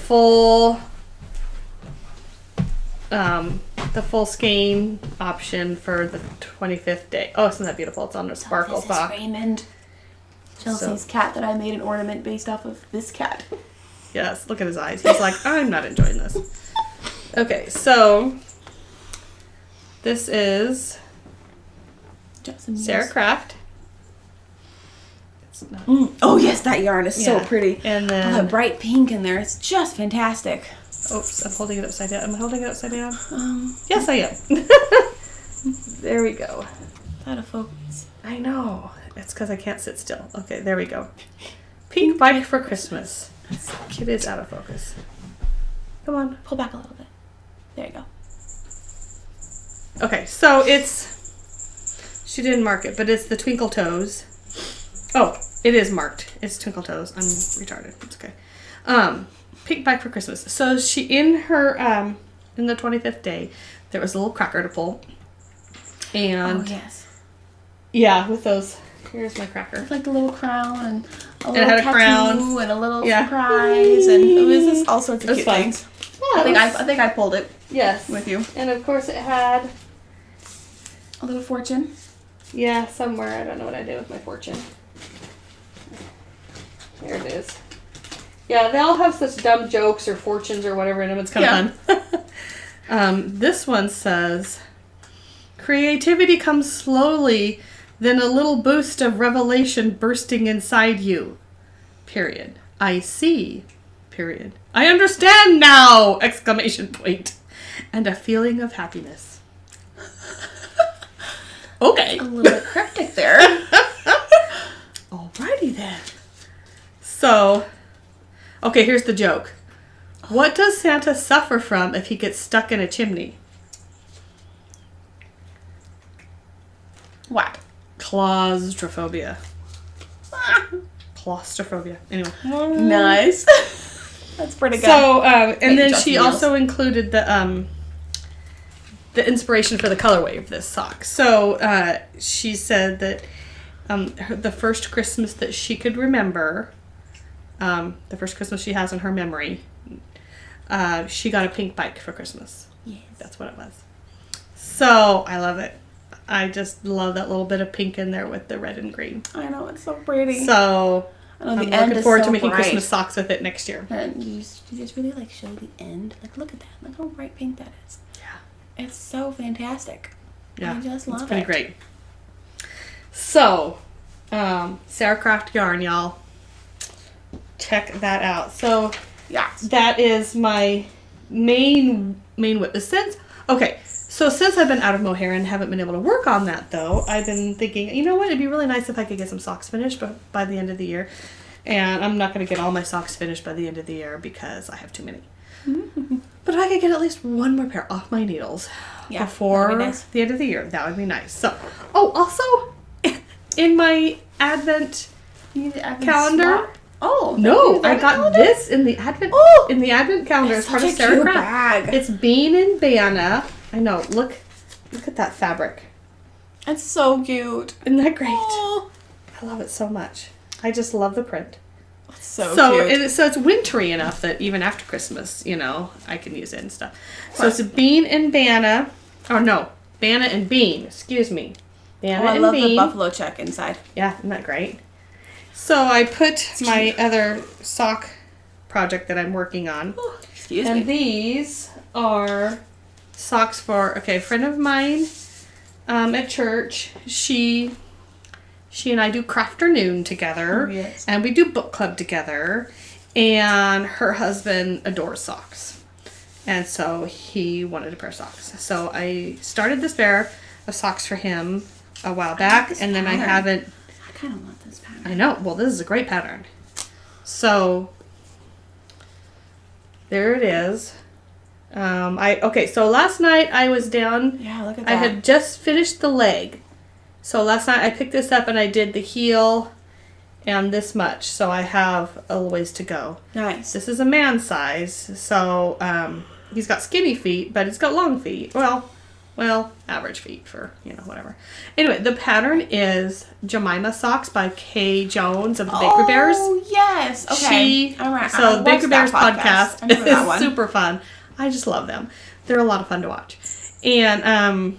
full skein option for the 25th day. Oh, isn't that beautiful? It's on a sparkle This sock. is Raymond. Chelsea's cat that I made an ornament based off of this cat. Yes, look at his eyes. He's like, I'm not enjoying this. Okay, so this is Sarah Craft. It's not, Oh yes, that yarn is so Yeah. pretty. And That then, bright pink in there. It's just fantastic. oops, I'm holding it upside down. Am I holding it upside down? Yes, I am. There we go. Out of focus. I know. It's because I can't sit still. Okay, there we go. Pink bike for Christmas. Kid is out of focus. Come on. Pull back a little bit. There you go. Okay, so it's, she didn't mark it, but it's the Twinkle Toes. Oh, it is marked. It's Twinkle Toes. I'm retarded. It's okay. Pink bike for Christmas. So she, in her, in the 25th day, there was a little cracker to pull. And Oh yes. yeah, with those Here's my cracker. Like a little crown and a It little had a tattoo crown. and a little surprise, and it was just all sorts of cute fun. things. Yeah, I think I pulled it. Yes. With you. And of course it had A little fortune. Yeah, somewhere. I don't know what I did with my fortune. Here it is. Yeah, they all have such dumb jokes or fortunes or whatever in them. It's kind of fun. This one says, creativity comes slowly, then a little boost of revelation bursting inside you. Period. I see. Period. I understand now! Exclamation point. And a feeling of happiness. Okay. A little bit cryptic there. Alrighty then. So, okay, here's the joke. What does Santa suffer from if he gets stuck in a chimney? What? Claustrophobia. Claustrophobia. Anyway. Nice. That's pretty good. So, and then just she wheels. also included the inspiration for the colorway of this sock. So, she said that the first Christmas that she could remember, the first Christmas she has in her memory, she got a pink bike for Christmas. Yes. That's what it was. So, I love it. I just love that little bit of pink in there with the red and green. I know, it's so pretty. So, I know, I'm the end looking is forward so to making bright. Christmas socks with it next year. And you just really like show the end. Like, look at that. Look how bright pink that is. Yeah. It's so fantastic. Yeah. I just love it's pretty it. great. So, Sarah Craft Yarn, y'all. Check that out. So, Yes. that is my main whip. Since I've been out of mohair and haven't been able to work on that, though, I've been thinking, you know what, it'd be really nice if I could get some socks finished by the end of the year. And I'm not going to get all my socks finished by the end of the year because I have too many. But if I could get at least one more pair off my needles before that'd be nice. the end of the year, that would be nice. So, also, in my Advent calendar... Swap? Oh No, I Advent got calendar? this in the Advent calendar as It's part such of a Sarah cute Craft. bag. It's Bean and Banna. I know. Look at that fabric. It's so cute. Isn't that great? Oh, I love it so much. I just love the print. it's so cute. So it's wintry enough that even after Christmas, I can use it and stuff. So it's Bean and Banna. Oh no, Banna and Bean. Excuse me. Banna I and love Bean. the buffalo check inside. Yeah, isn't that great? So I put my other sock project that I'm working on. Oh, excuse And me. these are socks for a friend of mine at church. She and I do Crafternoon together. Oh, yes. And we do book club together. And her husband adores socks. And so he wanted a pair of socks. So I started this pair of socks for him a while back. this And then I pattern. haven't... I kind of want this pattern. I know. Well, this is a great pattern. So... there it is. So last night I was down. Yeah, look at that. I had just finished the leg. So last night I picked this up and I did the heel and this much. So I have a little ways to go. Nice. This is a man size. So he's got skinny feet, but he's got long feet. Well, average feet for, whatever. Anyway, the pattern is Jemima Socks by Kay Jones of the Baker Bears. Oh, yes. Okay. So the Baker Bears podcast I remember that one. is super fun. I just love them. They're a lot of fun to watch. And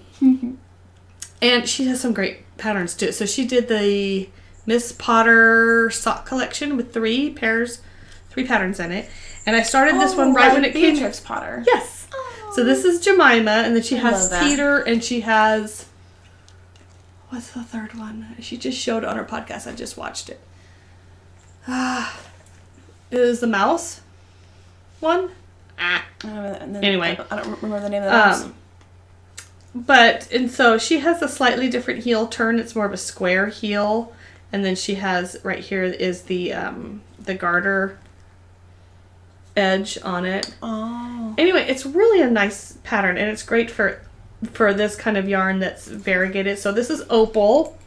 and she has some great patterns too. So she did the Miss Potter sock collection with three patterns in it. And I started this one right when it came. Beatrix Potter. Yes. So this is Jemima, and then she has love that. Peter, and she has... what's the third one? She just showed it on her podcast. I just watched it. Is the mouse one? Anyway. I don't remember the name of the mouse. And so she has a slightly different heel turn. It's more of a square heel. And then she has, right here is the garter edge on it. Oh. Anyway, it's really a nice pattern, and it's great for this kind of yarn that's variegated. So this is Opal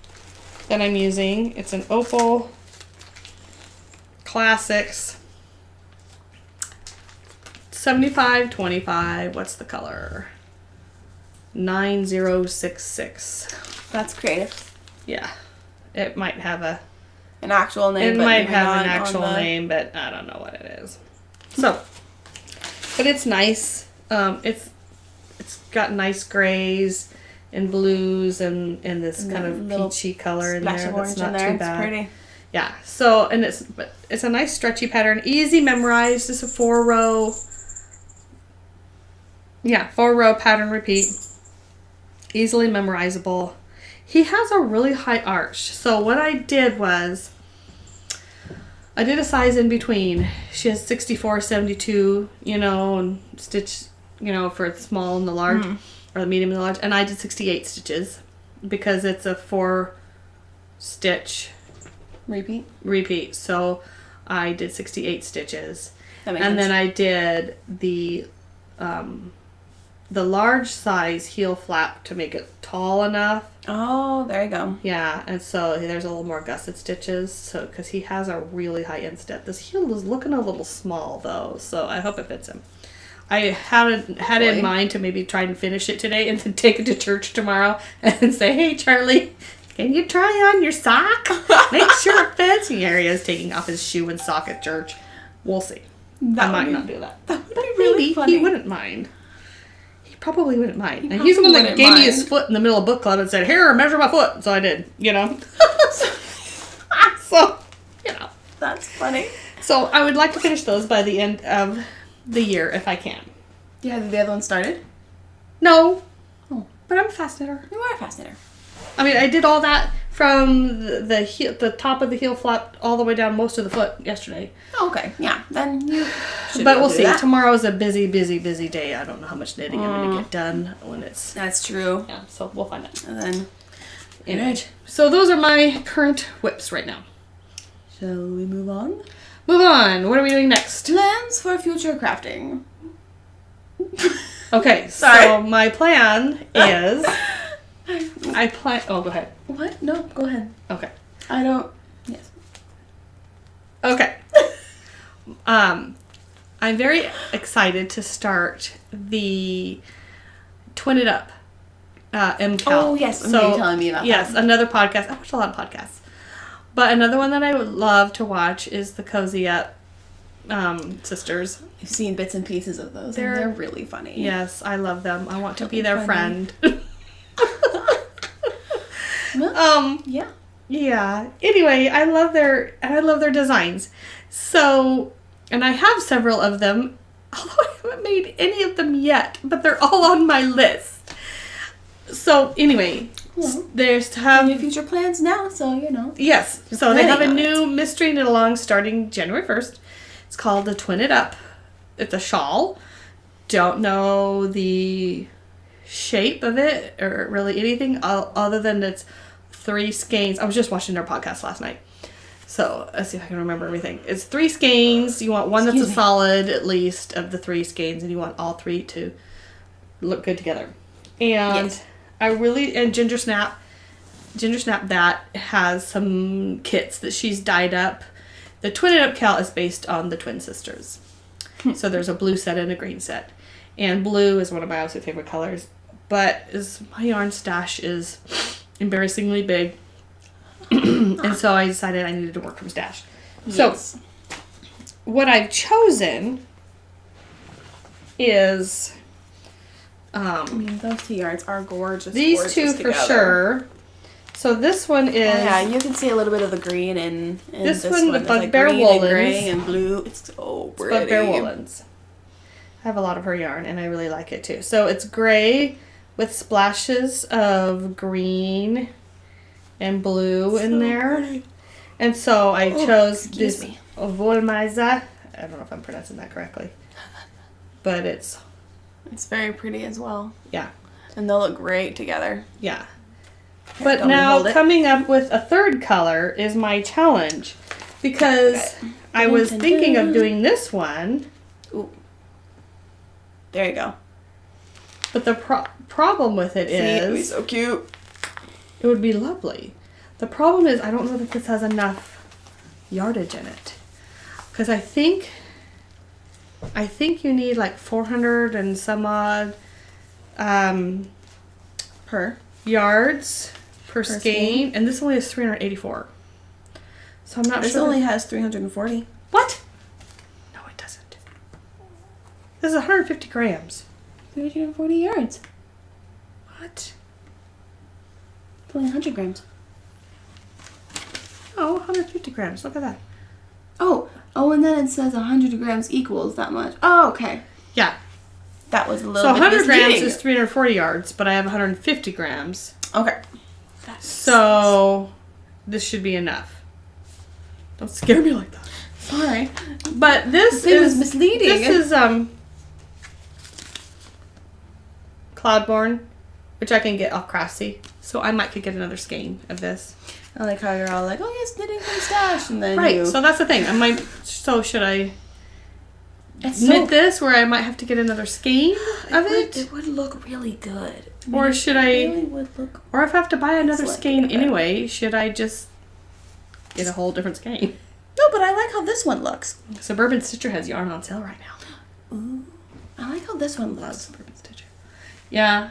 that I'm using. It's an Opal Classics 75-25. What's the color? 9066. That's creative. Yeah. It might have an actual name. It but might maybe have not an actual name, but I don't know what it is. So, but it's nice. It's got nice grays and blues and this kind of peachy color in there. That's not too bad. It's pretty. Yeah. So, and it's a nice stretchy pattern, easy memorized. It's a 4-row. Yeah, 4-row pattern repeat. Easily memorizable. He has a really high arch. So what I did was I did a size in between. She has 64, 72, and stitch, for the small and the large, or the medium and the large. And I did 68 stitches because it's a 4-stitch repeat. So I did 68 stitches. That makes sense. Then I did the large size heel flap to make it tall enough. Oh, there you go. Yeah, and so there's a little more gusset stitches. So because he has a really high instep, this heel is looking a little small though. So I hope it fits him. I had in mind to maybe try and finish it today and then take it to church tomorrow and say, "Hey, Charlie, can you try on your sock? Make sure it fits." And here he is taking off his shoe and sock at church. We'll see. I might not do that. That would be really funny. He wouldn't mind. Probably wouldn't mind. And he's the one that gave me his foot in the middle of book club and said, "Here, measure my foot." So I did, So, That's funny. So I would like to finish those by the end of the year if I can. Yeah, have the other one started? No. Oh. But I'm a fast knitter. You are a fast knitter. I mean, I did all that from the top of the heel flap all the way down most of the foot yesterday. Oh, okay. Yeah. Then you should But we'll see. That. Tomorrow's a busy, busy, busy day. I don't know how much knitting I'm going to get done when it's... That's true. Yeah, so we'll find out. And then... Anyway, so those are my current whips right now. Shall we move on? Move on. What are we doing next? Plans for future crafting. Okay, Sorry. So my plan is... Oh, go ahead. What? No, go ahead. Okay. I don't... Yes. Okay. I'm very excited to start the Twin It Up MCAL. Oh, yes. You were telling me about that. Yes, another podcast. I watch a lot of podcasts. But another one that I would love to watch is the Cozy Up sisters. I've seen bits and pieces of those. They're really funny. Yes, I love them. I want to be their friend. Yeah. Yeah. Anyway, I love their designs. So, and I have several of them, although I haven't made any of them yet, but they're all on my list. So, anyway, there's to have new future plans now, so Yes. So they have a new mystery knit along starting January 1st. It's called the Twin It Up. It's a shawl. Don't know the shape of it or really anything other than it's 3 skeins. I was just watching their podcast last night. So let's see if I can remember everything. It's 3 skeins. You want one that's a solid at least of the 3 skeins, and you want all 3 to look good together. And yes. Ginger Snap that has some kits that she's dyed up. The Twin It Up Cal is based on the twin sisters. So there's a blue set and a green set. And blue is one of my absolute favorite colors. But my yarn stash is embarrassingly big. And so I decided I needed to work from stash. Yes. So what I've chosen is... those 2 yarns are gorgeous. These 2 for sure. So this one is... Oh, yeah, you can see a little bit of the green in this one. The Bugbear Woolens. And gray and blue. It's so pretty. Bugbear Woolens. I have a lot of her yarn, and I really like it, too. So it's gray with splashes of green and blue in there. Pretty. And so I chose this Wollmeise. I don't know if I'm pronouncing that correctly. But it's very pretty as well. Yeah. And they'll look great together. Yeah. But now coming up with a third color is my challenge. Because I was thinking of doing this one. Ooh. There you go. But the problem with it is... it would be so cute. It would be lovely. The problem is I don't know that this has enough yardage in it. Because I think you need like 400 and some odd per per skein, and this only has 384. So I'm not sure. This only has 340. What? No, it doesn't. This is 150 grams. 340 yards. What? It's only 100 grams. Oh, 150 grams. Look at that. Oh, and then it says 100 grams equals that much. Oh, okay. Yeah. That was a little bit 100 grams misleading. is 340 yards, but I have 150 grams. Okay. So this should be enough. Don't scare me like that. Sorry. But this was misleading. This is Cloudborne, which I can get off Craftsy. So I might could get another skein of this. I like how you're all like, oh yes, knitting from stash, and then right. So that's the thing. So should I knit this where I might have to get another skein of it? It would look really good. Or should I? Really would look. Or if I have to buy another skein anyway, should I just get a whole different skein? No, but I like how this one looks. Suburban Stitcher has yarn on sale right now. Ooh, I like how this one looks. Suburban Stitcher. Yeah.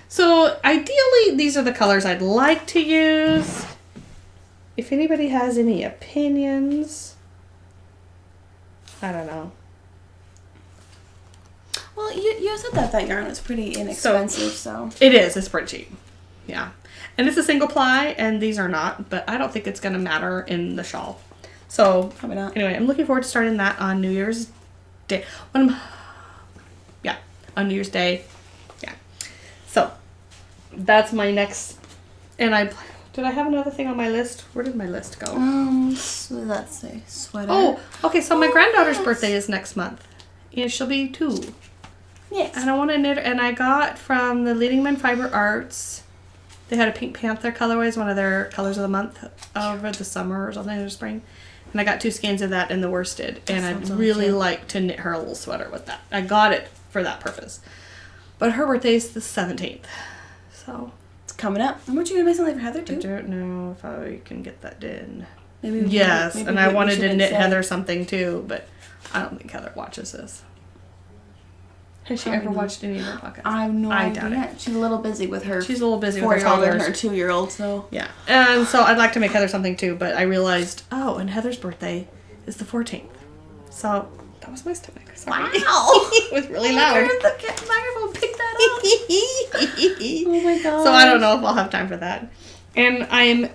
So ideally, these are the colors I'd like to use. If anybody has any opinions, I don't know. Well, you said that yarn was pretty inexpensive, so. It is. It's pretty cheap. Yeah. And it's a single ply, and these are not, but I don't think it's going to matter in the shawl. So, probably not. Anyway, I'm looking forward to starting that on New Year's Day. On New Year's Day. Yeah. So, that's my next, and did I have another thing on my list? Where did my list go? So let's say sweater. Oh, okay, so my granddaughter's birthday is next month, and she'll be 2. Yes. And I want to knit, and I got from the Leading Men Fiber Arts, they had a Pink Panther colorway as one of their colors of the month over the summer or something, or spring. And I got 2 skeins of that in the worsted, and I'd really like to knit her a little sweater with that. I got it for that purpose. But her birthday's the 17th. So it's coming up. And weren't you gonna make something for Heather too? I don't know if I can get that done. Maybe. Yes, maybe and I wanted to knit Heather something too, but I don't think Heather watches this. Has she ever watched any of her podcasts? I have no idea. Doubt it. She's a little busy with her. She's a little busy with her toddlers and her 2-year-old. So yeah, and so I'd like to make Heather something too, but I realized, and Heather's birthday is the 14th, so that was my stomach. Sorry. Wow, it was really loud. The microphone picked that up. Oh my god. So I don't know if I'll have time for that, and I'm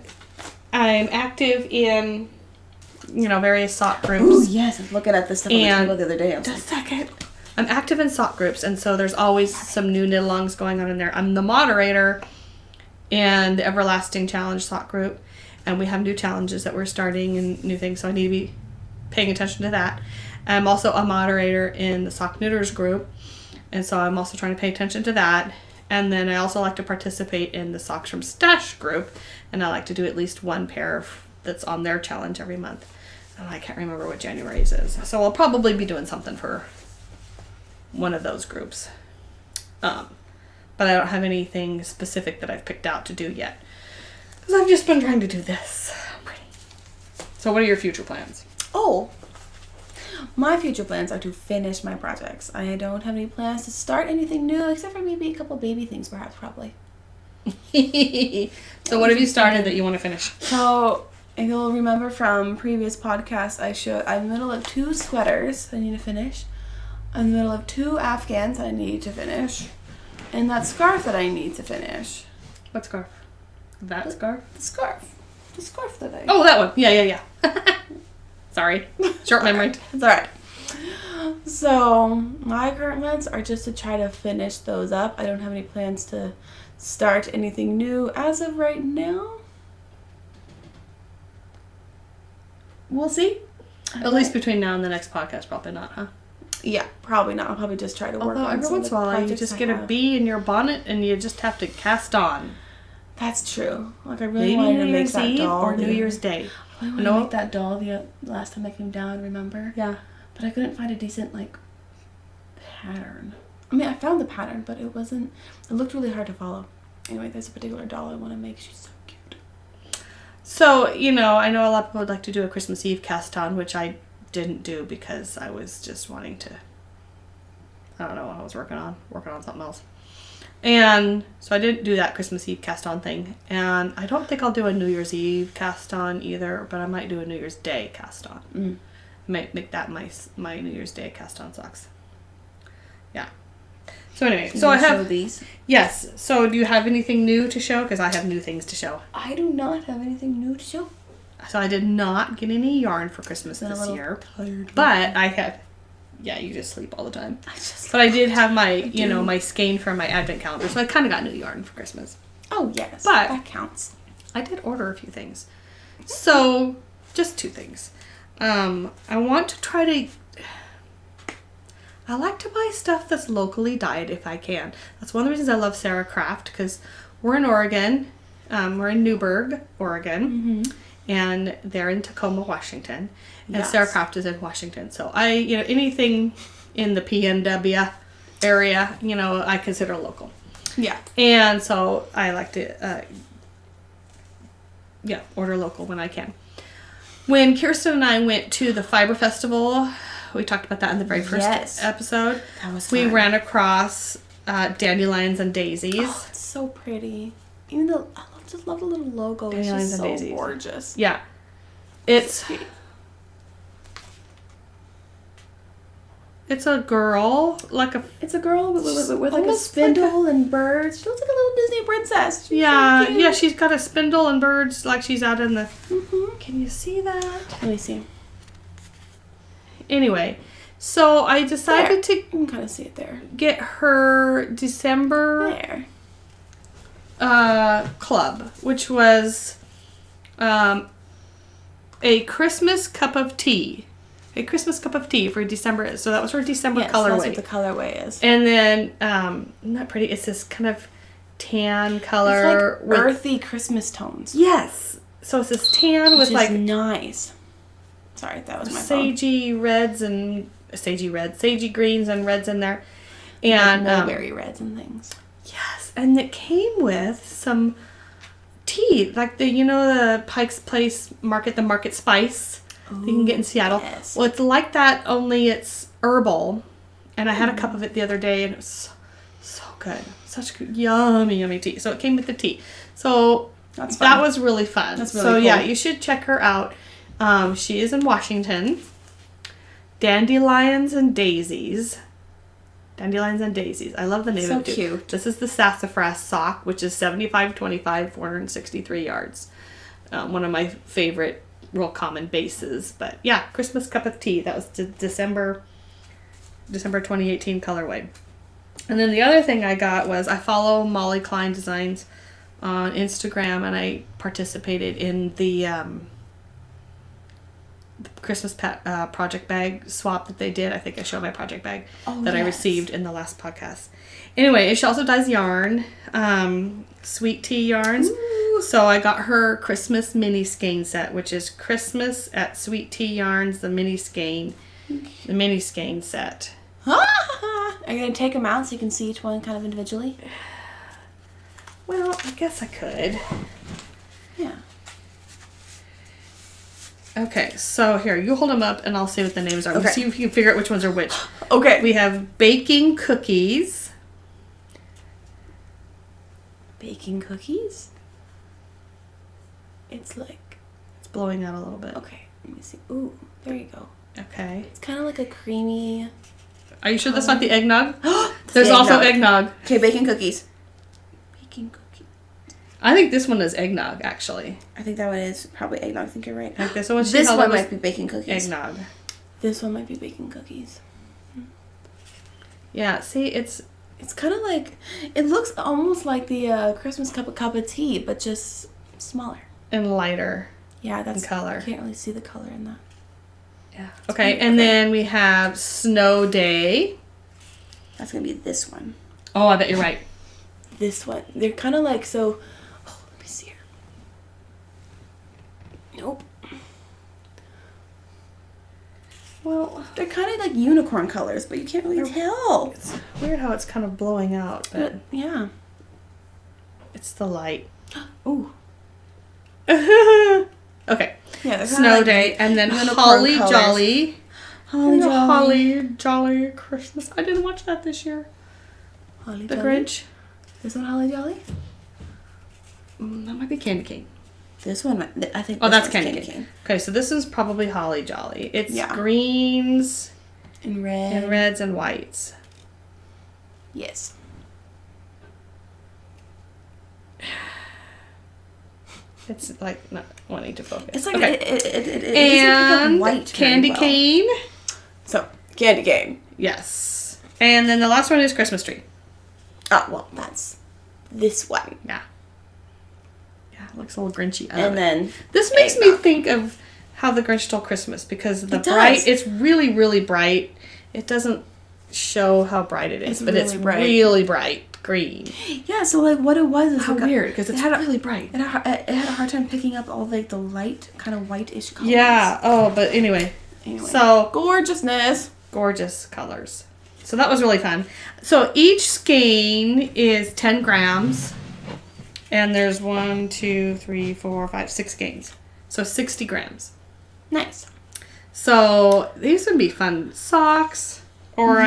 active in various sock groups. Oh yes, I was looking at this stuff on the table the other day. Just a second. I'm active in sock groups, and so there's always some new knit-alongs going on in there. I'm the moderator in the Everlasting Challenge sock group, and we have new challenges that we're starting and new things, so I need to be paying attention to that. I'm also a moderator in the sock knitters group, and so I'm also trying to pay attention to that. And then I also like to participate in the Socks from Stash group, and I like to do at least one pair that's on their challenge every month. And I can't remember what January's is, so I'll probably be doing something for one of those groups. But I don't have anything specific that I've picked out to do yet, because I've just been trying to do this. So what are your future plans? Oh, my future plans are to finish my projects. I don't have any plans to start anything new, except for maybe a couple baby things, perhaps, probably. So what have you started that you want to finish? So, if you'll remember from previous podcasts, I'm in the middle of 2 sweaters I need to finish. I'm in the middle of 2 Afghans I need to finish. And that scarf that I need to finish. What scarf? That scarf? The scarf. The scarf that I... Oh, that one. Yeah. Sorry. Short memory. It's alright. So, my current plans are just to try to finish those up. I don't have any plans to start anything new as of right now. We'll see. At least between now and the next podcast, probably not, huh? Yeah, probably not. I'll probably just try to work on every once in a while you just get a bee in your bonnet and you just have to cast on. That's true. Like I really wanted to make that doll or New Year's Day. I wanted to make that doll the last time I came down, remember? Yeah. But I couldn't find a decent pattern. I mean, I found the pattern, but it looked really hard to follow. Anyway, there's a particular doll I want to make. She's so cute. So, I know a lot of people would like to do a Christmas Eve cast on, which I didn't do because I was just wanting to, I don't know what I was working on something else. And so I didn't do that Christmas Eve cast on thing. And I don't think I'll do a New Year's Eve cast on either, but I might do a New Year's Day cast on. I might make that my New Year's Day cast on socks. Yeah. So anyway, so I have show these. Yes. So do you have anything new to show? Because I have new things to show. I do not have anything new to show. So I did not get any yarn for Christmas this year. Tired. But I had, yeah, you just sleep all the time. But I did have my, my skein for my advent calendar. So I kind of got new yarn for Christmas. Oh, yes. But that counts. I did order a few things. So, just 2 things. I want to try to... I like to buy stuff that's locally dyed if I can. That's one of the reasons I love Sarah Craft, because we're in Oregon. We're in Newberg, Oregon. And they're in Tacoma, Washington. And Sarah Craft is in Washington. So anything in the PNW area, I consider local. Yeah. And so I like to, order local when I can. When Kirsten and I went to the Fiber Festival, we talked about that in the very first episode. That was fun. We ran across dandelions and daisies. Oh, it's so pretty. Even though I just love the little logo. Dandelions it's just and so daisies. Gorgeous. Yeah. It's a girl, It's a girl with like a spindle and birds. She looks like a little Disney princess. She's she's got a spindle and birds like she's out in the... Can you see that? Let me see. Anyway, so I decided You can kind of see it there. get her December club, which was a Christmas cup of tea. A Christmas cup of tea for December. So that was her December colorway. That's what the colorway is. And then, isn't that pretty? It's this kind of tan color. It's like earthy Christmas tones. Yes. So it's this tan with like... nice. Sorry, that was my sagey reds and... sagey greens and reds in there. And like mulberry reds and things. Yes. And it came with some tea. Like the Pike's Place Market, the Market Spice. That you can get in Seattle. Yes. Well, it's like that, only it's herbal. And I had a cup of it the other day, and it was so good. Such good, yummy tea. So it came with the tea. So that was really fun. That's really cool. Yeah, you should check her out. She is in Washington. Dandelions and Daisies. Dandelions and Daisies. I love the name of it. So cute. This is the sassafras sock, which is 75/25, 463 yards. One of my favorite real common bases. But yeah, Christmas cup of tea. That was the December 2018 colorway. And then the other thing I got was I follow Molly Klein Designs on Instagram, and I participated in the Christmas project bag swap that they did. I think I showed my project bag I received in the last podcast. Anyway, she also does yarn, sweet tea yarns. Ooh. So I got her Christmas mini skein set, which is Christmas at Sweet Tea Yarns, the mini skein set. Are you going to take them out so you can see each one kind of individually? Well, I guess I could. Yeah. Okay, so here, you hold them up and I'll see what the names are. Okay. We'll see if you can figure out which ones are which. Okay. We have baking cookies. Baking cookies? It's blowing out a little bit. Okay, let me see. Ooh, there you go. Okay. It's kind of like a creamy... Are you sure that's not the eggnog? There's also eggnog. Okay, baking cookies. Baking cookies. I think this one is eggnog, actually. I think that one is probably eggnog. I think you're right. Like this one might be baking cookies. Eggnog. This one might be baking cookies. Yeah, see, it's kind of like... It looks almost like the Christmas cup of tea, but just smaller. And lighter. Yeah, that's... in color. You can't really see the color in that. Yeah. Okay, and then we have Snow Day. That's going to be this one. Oh, I bet you're right. This one. They're kind of like, so... Oh, let me see here. Nope. Well, they're kind of like unicorn colors, but you can't really tell. It's weird how it's kind of blowing out, but... yeah. It's the light. Ooh. Okay. Yeah, Snow like Day, and then Holly colors. Jolly. Holly Jolly Christmas. I didn't watch that this year. Holly The Jolly? Grinch. This one Holly Jolly? That might be Candy Cane. This one, I think. Oh, that's Candy Cane. Okay, so this is probably Holly Jolly. It's greens and red and reds and whites. Yes. It's like not wanting to focus. It's like it and white Candy Cane. So Candy Cane. Yes. And then the last one is Christmas Tree. Oh well, that's this one. Yeah. Yeah, it looks a little Grinchy. And then this makes me think of How the Grinch Stole Christmas because the bright. It's really really bright. It doesn't show how bright it is, but it's really bright green. Yeah, so like what it was is how weird because it's really bright. It had a hard time picking up all like the light kind of whitish colors. Yeah. Oh, but anyway. So gorgeousness, gorgeous colors. So that was really fun. So each skein is 10 grams, and there's 1, 2, 3, 4, 5, 6 skeins. So 60 grams. Nice. So these would be fun socks, or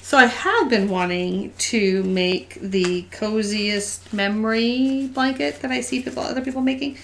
So I have been wanting to make the coziest memory blanket that I see other people making.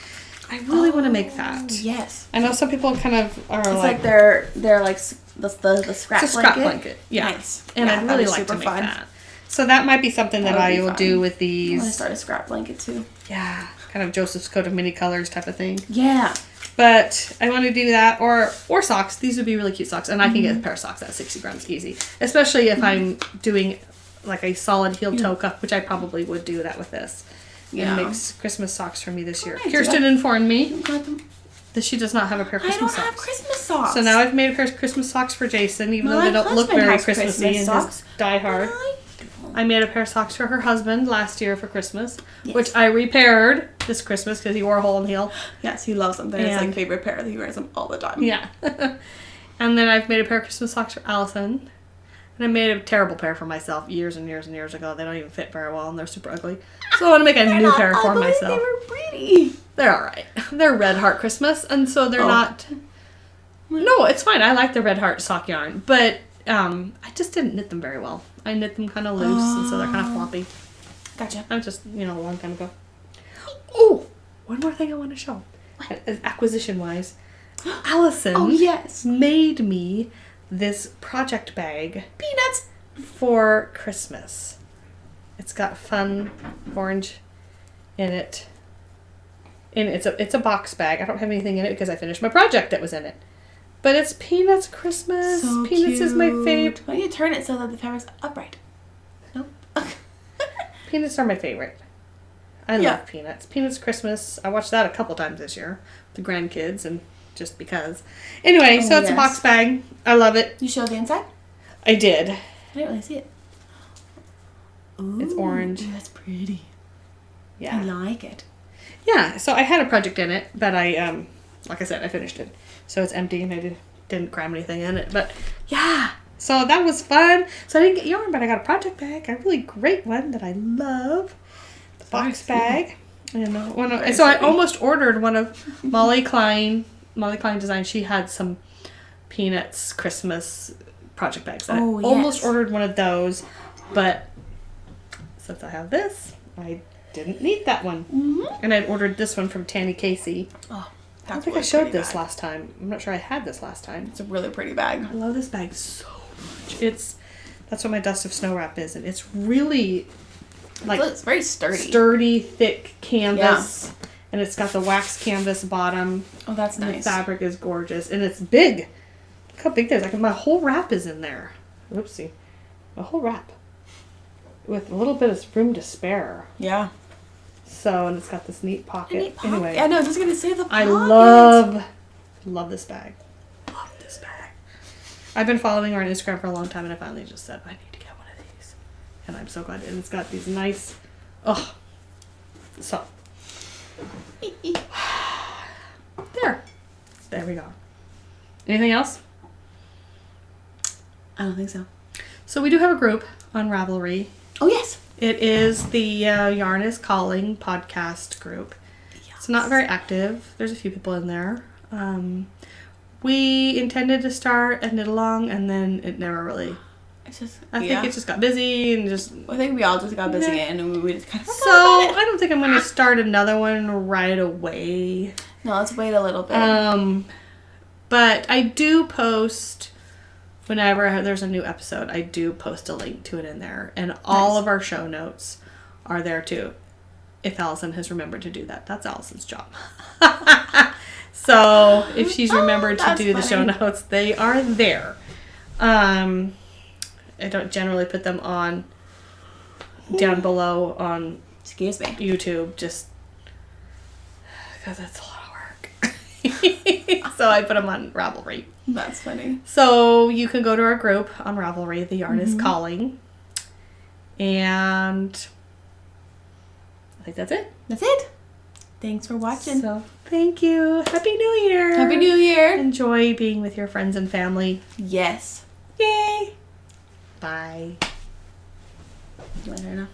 I really want to make that. Yes. I know some people kind of are it's like they're like the scrap blanket. It's a scrap blanket. Yeah. Nice. And I'd really like to make that. So that might be something that I will do with these. I want to start a scrap blanket too. Yeah. Kind of Joseph's Coat of Many Colors type of thing. Yeah. But I want to do that, or socks. These would be really cute socks, and I can get a pair of socks at 60 grams easy. Especially if I'm doing like a solid heel toe cuff, which I probably would do that with this. Yeah, and makes Christmas socks for me this year. Kirsten informed me that she does not have a pair of Christmas socks. I don't have Christmas socks. So now I've made a pair of Christmas socks for Jason, even though they don't look very Christmassy and just die hard. I made a pair of socks for her husband last year for Christmas, which I repaired this Christmas because he wore a hole in the heel. Yes, he loves them. They're his like favorite pair. He wears them all the time. Yeah. And then I've made a pair of Christmas socks for Allison. And I made a terrible pair for myself years and years and years ago. They don't even fit very well and they're super ugly. So I want to make a new pair for myself. They were pretty. They're alright. They're Red Heart Christmas, and so they're not... No, it's fine. I like the Red Heart sock yarn. But I just didn't knit them very well. I knit them kind of loose, and so they're kind of floppy. Gotcha. That was just, a long time ago. Oh! One more thing I want to show. Acquisition-wise. Allison made me this project bag. Peanuts! For Christmas. It's got fun orange in it. And it's a box bag. I don't have anything in it because I finished my project that was in it. But it's Peanuts Christmas. So Peanuts cute. is my favorite. Why don't you turn it so that the fabric's upright? Nope. Peanuts are my favorite. I love Peanuts. Peanuts Christmas. I watched that a couple times this year with the grandkids and just because. Anyway, so it's a box bag. I love it. You showed the inside? I did. I didn't really see it. Ooh, it's orange. That's pretty. Yeah. I like it. Yeah, so I had a project in it, but I, like I said, I finished it. So it's empty and I didn't cram anything in it. But yeah, so that was fun. So I didn't get yarn, but I got a project bag, a really great one that I love. The box bag. And so I almost ordered one of Molly Klein Design. She had some Peanuts Christmas project bags. I almost ordered one of those, but since I have this, I didn't need that one. And I'd ordered this one from Tanny Casey. Oh, I don't think I showed this last time. I'm not sure I had this last time. It's a really pretty bag. I love this bag so much. That's what my Dust of Snow wrap is, and it's really it's very sturdy. Sturdy, thick canvas, and it's got the wax canvas bottom. Oh, that's nice. The fabric is gorgeous, and it's big. Look how big it is. My whole wrap is in there. Oopsie, my whole wrap with a little bit of room to spare. Yeah. So, and it's got this neat pocket. Anyway. I know, I was just going to say the pocket. I love this bag. Love this bag. I've been following her on Instagram for a long time, and I finally just said, I need to get one of these. And I'm so glad. And it's got these nice, so. There we go. Anything else? I don't think so. So we do have a group on Ravelry. Oh, yes. It is the Yarn is Calling podcast group. Yes. It's not very active. There's a few people in there. We intended to start a knit along, and then it never really I think it just got busy and just... I think we all just got busy and we just kind of So, I don't think I'm going to start another one right away. No, let's wait a little bit. But I do post, whenever there's a new episode, I do post a link to it in there. And all of our show notes are there too. If Allison has remembered to do that. That's Allison's job. So, if she's remembered to do the show notes, they are there. I don't generally put them on down below on YouTube, just because that's a lot of work. So I put them on Ravelry. That's funny. So you can go to our group on Ravelry, The Yarn is Calling. And I think that's it. That's it. Thanks for watching. So thank you. Happy New Year. Happy New Year. Enjoy being with your friends and family. Yes. Yay. Bye. You want her now?